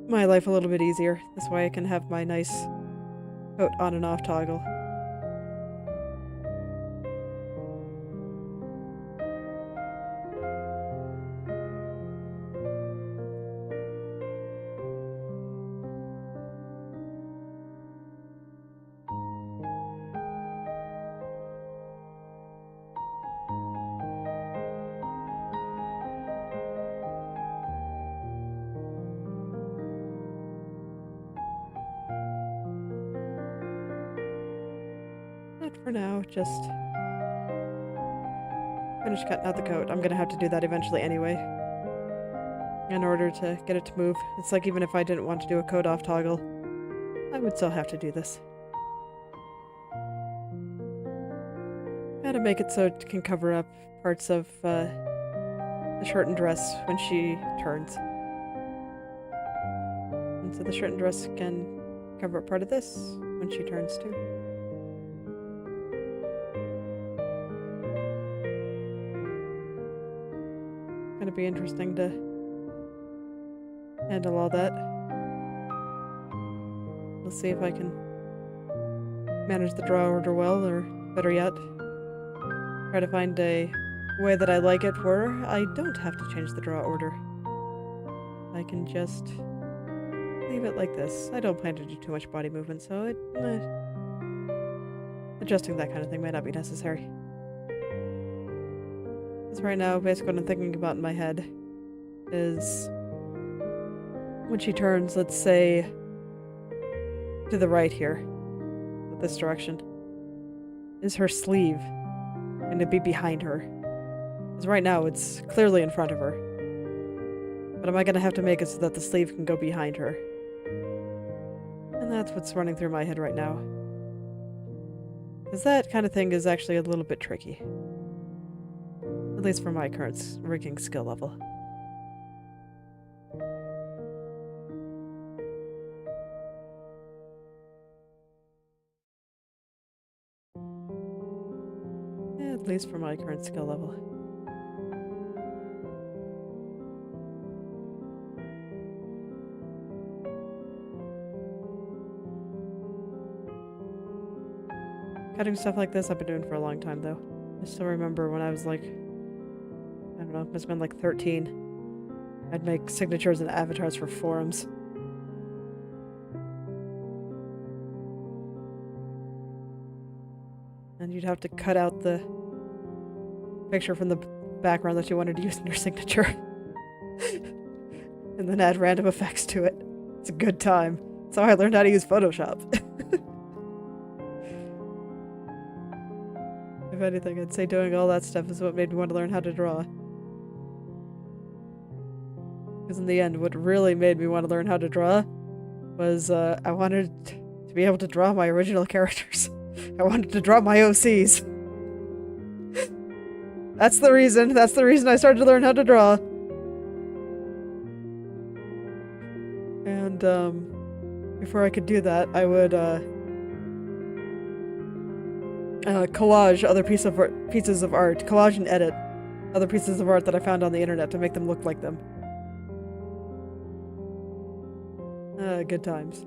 my life a little bit easier. This way I can have my nice coat on and off toggle. But for now, just finish cutting out the coat. I'm gonna have to do that eventually anyway, in order to get it to move. It's like even if I didn't want to do a coat off toggle, I would still have to do this. Gotta make it so it can cover up parts of the shirt and dress when she turns. And so the shirt and dress can cover up part of this when she turns too. Gonna be interesting to handle all that. We'll see if I can manage the draw order well, or better yet, try to find a way that I like it where I don't have to change the draw order. I can just leave it like this. I don't plan to do too much body movement, so adjusting that kind of thing might not be necessary. Because right now, basically what I'm thinking about in my head is when she turns, let's say, to the right here, this direction, is her sleeve going to be behind her? Because right now it's clearly in front of her. But am I going to have to make it so that the sleeve can go behind her? And that's what's running through my head right now. Because that kind of thing is actually a little bit tricky. At least for my current rigging skill level. At least for my current skill level. Cutting stuff like this I've been doing for a long time though. I still remember when I was like, I don't know, it must have been like 13. I'd make signatures and avatars for forums. And you'd have to cut out the picture from the background that you wanted to use in your signature. And then add random effects to it. It's a good time. That's how I learned how to use Photoshop. If anything, I'd say doing all that stuff is what made me want to learn how to draw. Because in the end, what really made me want to learn how to draw was I wanted to be able to draw my original characters. I wanted to draw my OCs. That's the reason. That's the reason I started to learn how to draw. And before I could do that, I would collage other pieces of art, collage and edit other pieces of art that I found on the internet to make them look like them. Good times.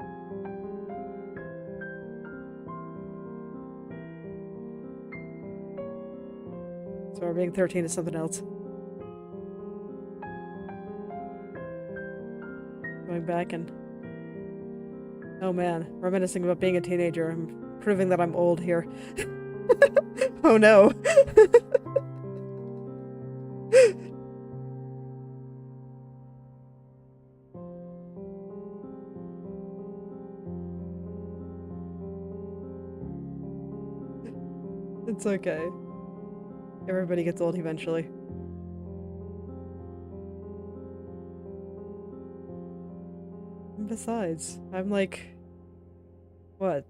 So being 13 is something else. Going back and... oh man, reminiscing about being a teenager. I'm proving that I'm old here. Oh no. It's okay. Everybody gets old eventually. And besides, I'm like, what,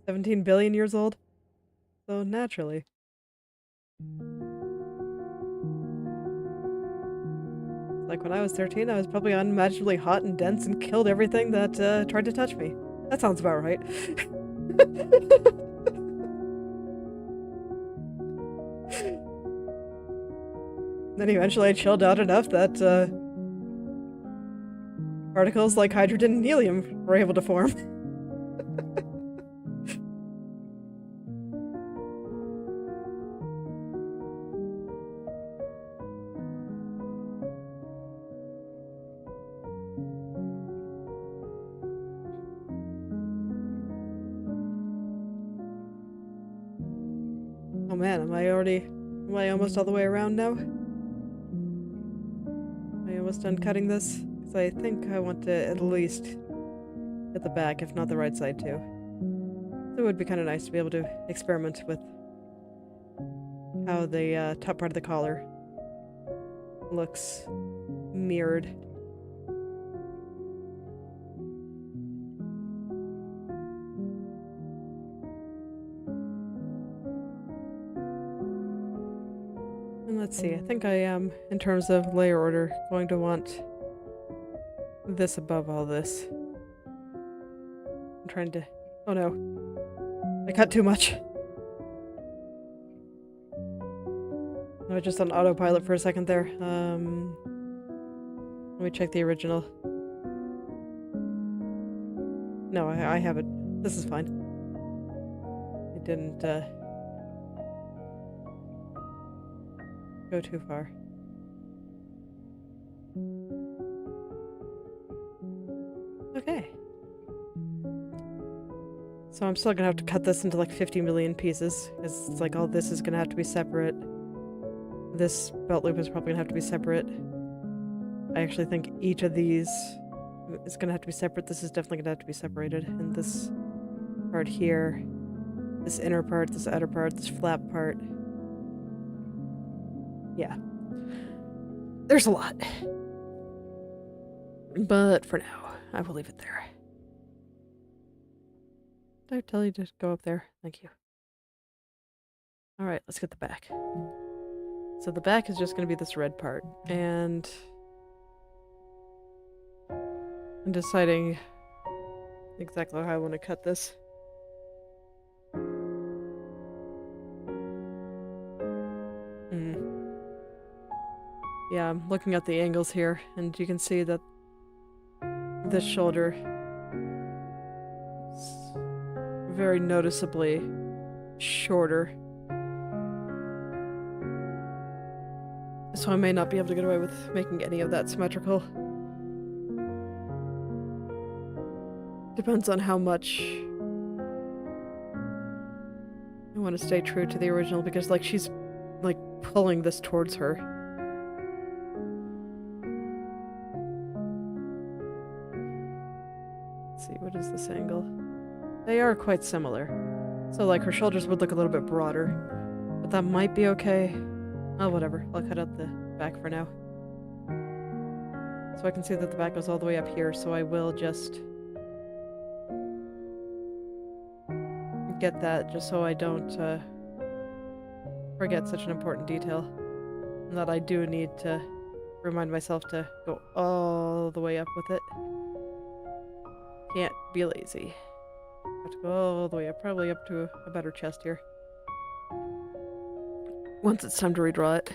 17 billion years old? So naturally. Like when I was 13, I was probably unimaginably hot and dense and killed everything that tried to touch me. That sounds about right. Then eventually I chilled out enough that particles like hydrogen and helium were able to form. Oh man, am I almost all the way around now? Am I almost done cutting this? Because I think I want to at least hit the back, if not the right side too. So it would be kind of nice to be able to experiment with how the top part of the collar looks mirrored. And let's see, I think I am, in terms of layer order, going to want this above all this. I'm trying to... Oh no. I cut too much. I was just on autopilot for a second there. Let me check the original. No, I have it. This is fine. It didn't, go too far. Okay. So I'm still gonna have to cut this into like 50 million pieces, because it's like all this is gonna have to be separate. This belt loop is probably gonna have to be separate. I actually think each of these is gonna have to be separate. This is definitely gonna have to be separated. And this part here, this inner part, this outer part, this flap part. Yeah. There's a lot. But for now, I will leave it there. Did I tell you to go up there? Thank you. Alright, let's get the back. So the back is just going to be this red part, and I'm deciding exactly how I want to cut this. Yeah, I'm looking at the angles here, and you can see that this shoulder is very noticeably shorter. So I may not be able to get away with making any of that symmetrical. Depends on how much I want to stay true to the original, because like she's like pulling this towards her. Let's see, what is this angle? They are quite similar. So like her shoulders would look a little bit broader, but that might be okay. Oh, whatever. I'll cut out the back for now. So I can see that the back goes all the way up here, so I will just get that just so I don't forget such an important detail. And that I do need to remind myself to go all the way up with it. Can't be lazy. Have to go all the way up, probably up to a better chest here. Once it's time to redraw it.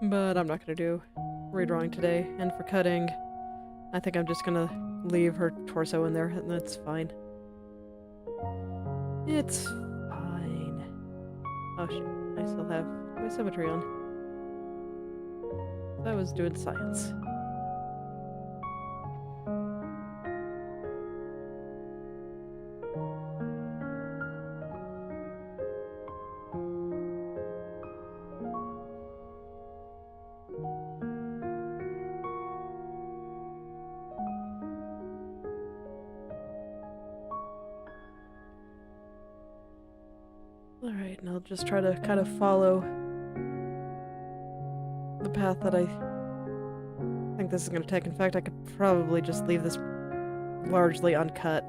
But I'm not gonna do redrawing today, and for cutting, I think I'm just gonna leave her torso in there, and that's fine. It's fine. Oh shit, I still have my symmetry on. I was doing science. Alright, and I'll just try to kind of follow the path that I think this is going to take. In fact, I could probably just leave this largely uncut,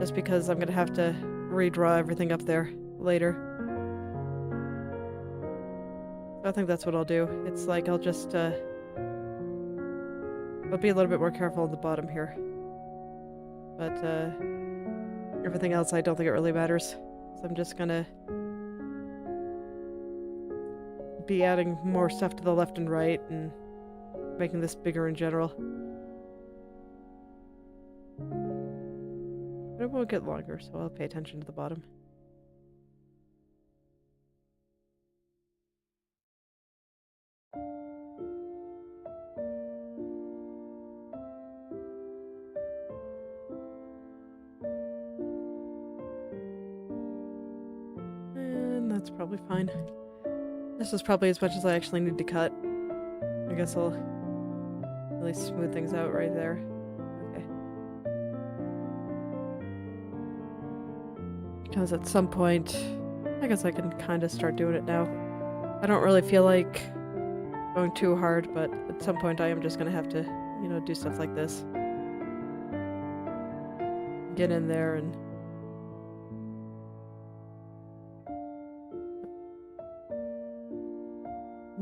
just because I'm going to have to redraw everything up there later. So I think that's what I'll do. It's like I'll just I'll be a little bit more careful at the bottom here. But everything else, I don't think it really matters. So I'm just gonna be adding more stuff to the left and right and making this bigger in general. But it won't get longer, so I'll pay attention to the bottom. And that's probably fine. This is probably as much as I actually need to cut. I guess I'll really smooth things out right there. Okay. Because at some point, I guess I can kind of start doing it now. I don't really feel like going too hard, but at some point I am just going to have to, you know, do stuff like this. Get in there and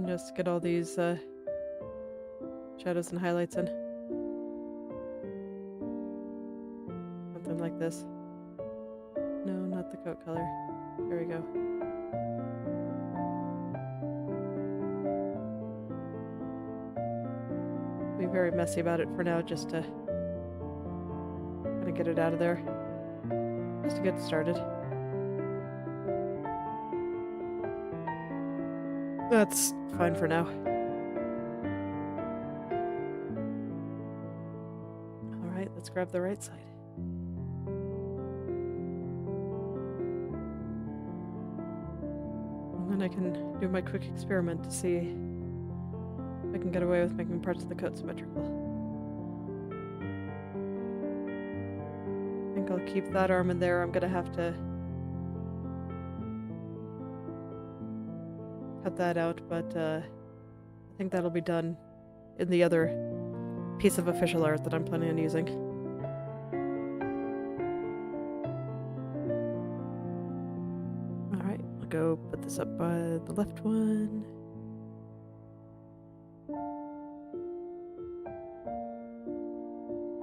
just get all these shadows and highlights in. Something like this. No, not the coat color. There we go. Be very messy about it for now, just to kind of get it out of there. Just to get started. That's fine for now. Alright, let's grab the right side. And then I can do my quick experiment to see if I can get away with making parts of the coat symmetrical. I think I'll keep that arm in there. I'm gonna have to cut that out, but I think that'll be done in the other piece of official art that I'm planning on using. Alright, I'll go put this up by the left one.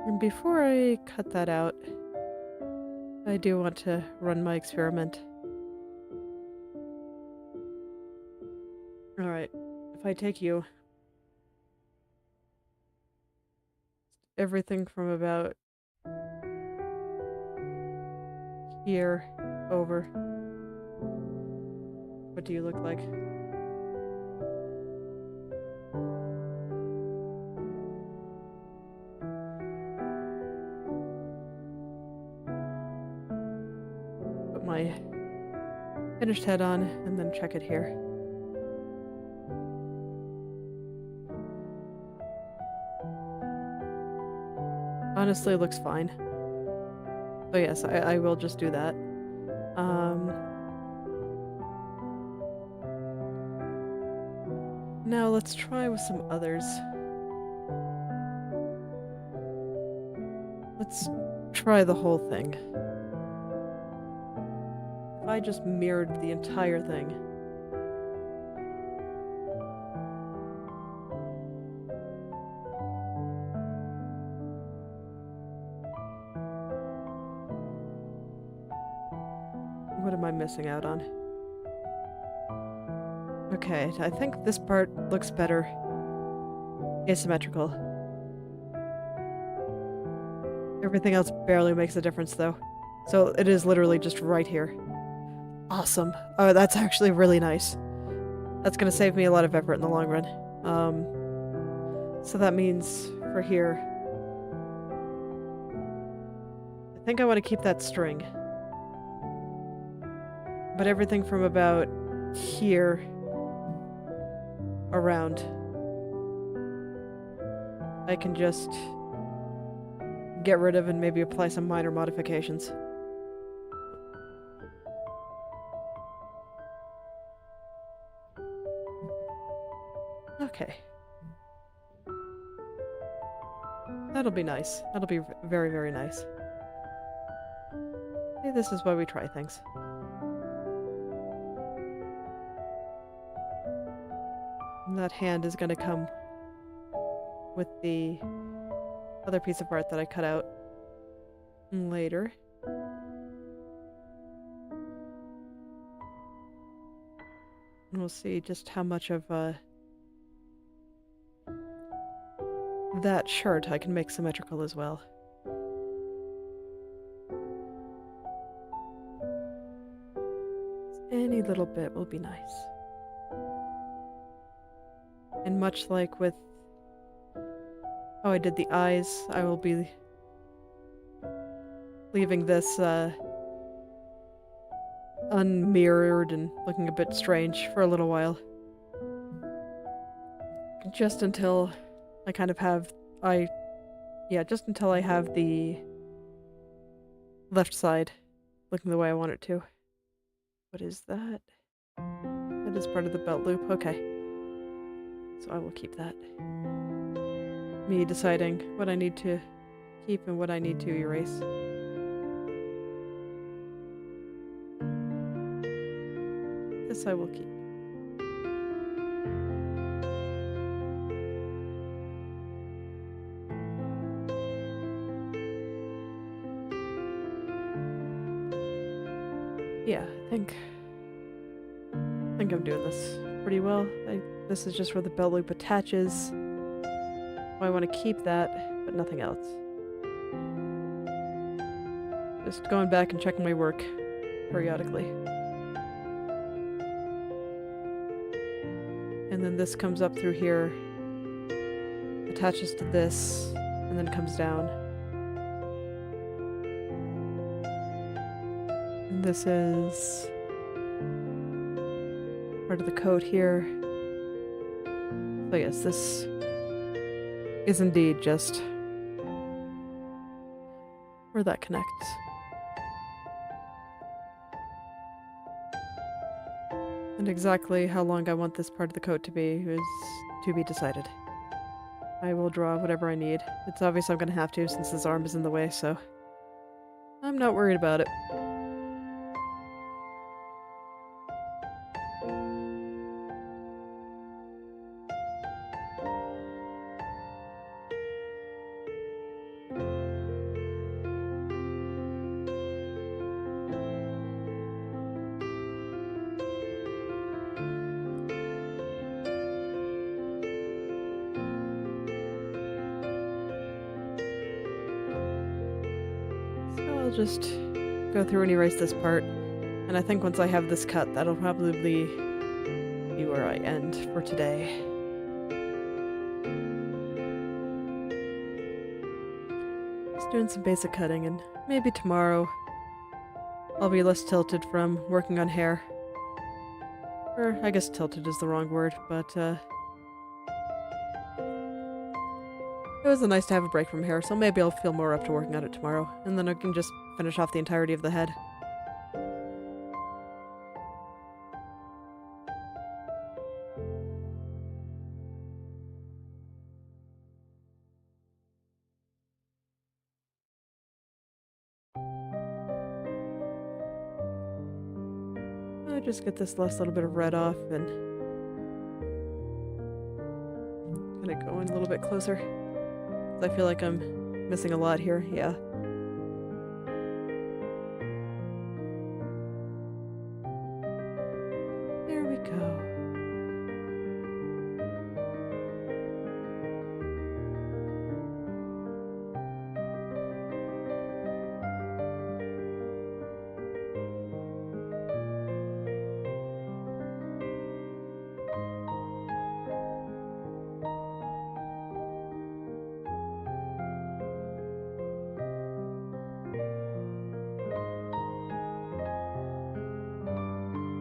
And before I cut that out, I do want to run my experiment. Alright, if I take you, everything from about here over, what do you look like? Put my finished head on and then check it here. Honestly, it looks fine. So yes, I will just do that. Now let's try with some others. Let's try the whole thing. If I just mirrored the entire thing. What am I missing out on? Okay, I think this part looks better. Asymmetrical. Everything else barely makes a difference though. So it is literally just right here. Awesome. Oh, that's actually really nice. That's gonna save me a lot of effort in the long run. So that means for here, I think I want to keep that string. But everything from about here around, I can just get rid of and maybe apply some minor modifications. Okay. That'll be nice. That'll be very, very nice. Hey, this is why we try things. And that hand is gonna come with the other piece of art that I cut out later. And we'll see just how much of that shirt I can make symmetrical as well. Any little bit will be nice. And much like with how I did the eyes, I will be leaving this unmirrored and looking a bit strange for a little while. Just until I kind of have, just until I have the left side looking the way I want it to. What is that? That is part of the belt loop. Okay. So I will keep that. Me deciding what I need to keep and what I need to erase. This I will keep. Yeah, I think I'm doing this pretty well. This is just where the belt loop attaches. I want to keep that, but nothing else. Just going back and checking my work periodically. And then this comes up through here, attaches to this, and then comes down. And this is part of the coat here. So yes, this is indeed just where that connects. And exactly how long I want this part of the coat to be is to be decided. I will draw whatever I need. It's obvious I'm gonna have to since his arm is in the way, so I'm not worried about it. I'll just go through and erase this part, and I think once I have this cut, that'll probably be where I end for today. Just doing some basic cutting, and maybe tomorrow I'll be less tilted from working on hair. Or, I guess tilted is the wrong word, but it was nice to have a break from hair, so maybe I'll feel more up to working on it tomorrow, and then I can just finish off the entirety of the head. I just get this last little bit of red off and kind of go in a little bit closer. I feel like I'm missing a lot here, yeah. There we go.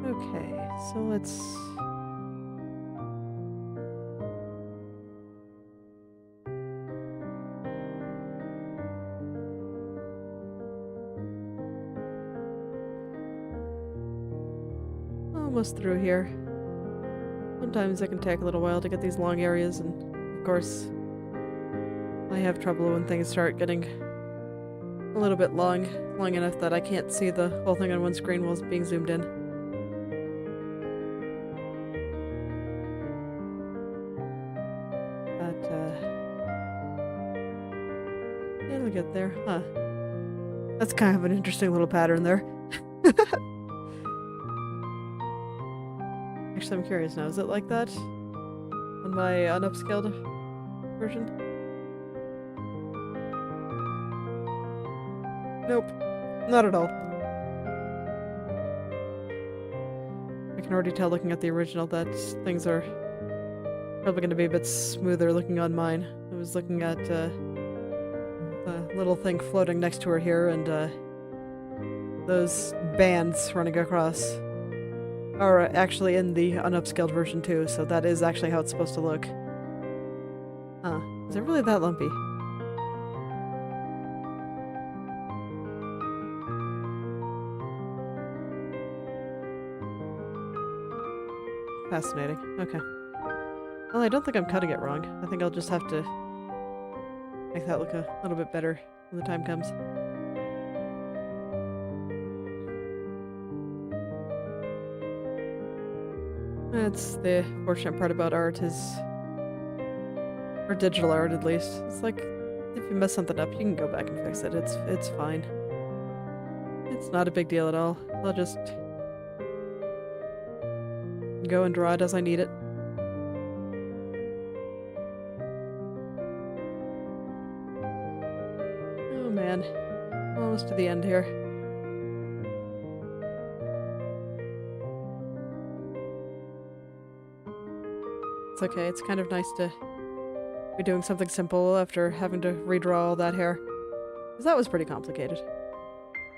Okay, so let's... almost through here. Sometimes it can take a little while to get these long areas, and of course, I have trouble when things start getting a little bit long enough that I can't see the whole thing on one screen while it's being zoomed in. It'll get there, huh? That's kind of an interesting little pattern there. Actually, I'm curious now. Is it like that on my unupscaled version? Nope. Not at all. I can already tell looking at the original that things are probably going to be a bit smoother looking on mine. I was looking at the little thing floating next to her here, and those bands running across are actually in the unupscaled version too, so that is actually how it's supposed to look. Huh. Is it really that lumpy? Fascinating. Okay. Well, I don't think I'm cutting it wrong. I think I'll just have to make that look a little bit better when the time comes. That's the fortunate part about art is... or digital art, at least. It's like, if you mess something up, you can go back and fix it. It's fine. It's not a big deal at all. I'll just go and draw it as I need it. Oh man, almost to the end here. It's okay, it's kind of nice to be doing something simple after having to redraw all that hair. Because that was pretty complicated.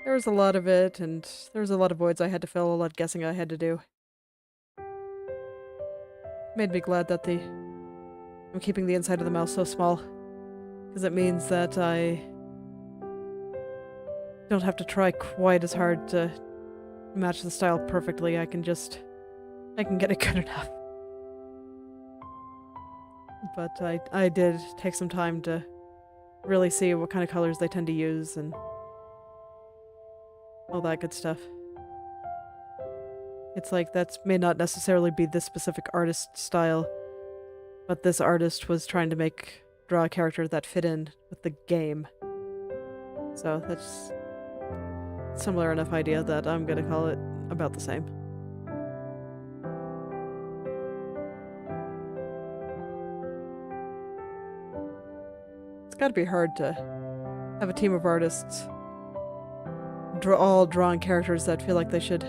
There was a lot of it, and there was a lot of voids I had to fill, a lot of guessing I had to do. Made me glad that I'm keeping the inside of the mouth so small. Because it means that I don't have to try quite as hard to match the style perfectly. I can get it good enough. But I did take some time to really see what kind of colors they tend to use and all that good stuff. It's like that may not necessarily be this specific artist style, but this artist was trying to draw a character that fit in with the game. So that's a similar enough idea that I'm gonna call it about the same. It's gotta be hard to have a team of artists all drawing characters that feel like they should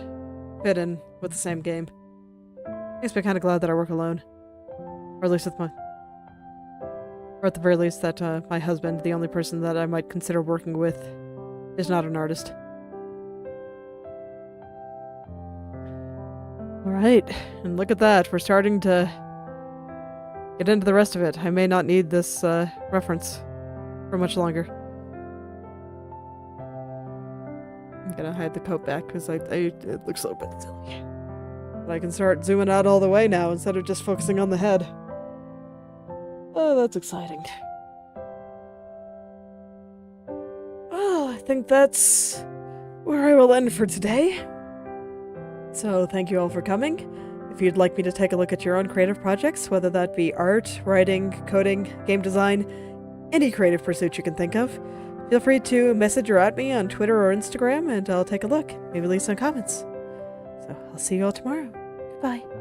fit in with the same game. Makes me kind of glad that I work alone. Or at least with or at the very least that my husband, the only person that I might consider working with, is not an artist. Alright, and look at that. We're starting to get into the rest of it. I may not need this reference for much longer. I'm gonna hide the coat back because it looks a little bit silly. But I can start zooming out all the way now instead of just focusing on the head. Oh, that's exciting. Well, I think that's where I will end for today. So thank you all for coming. If you'd like me to take a look at your own creative projects, whether that be art, writing, coding, game design, any creative pursuit you can think of, feel free to message or at me on Twitter or Instagram and I'll take a look, maybe leave some comments. So I'll see you all tomorrow. Goodbye.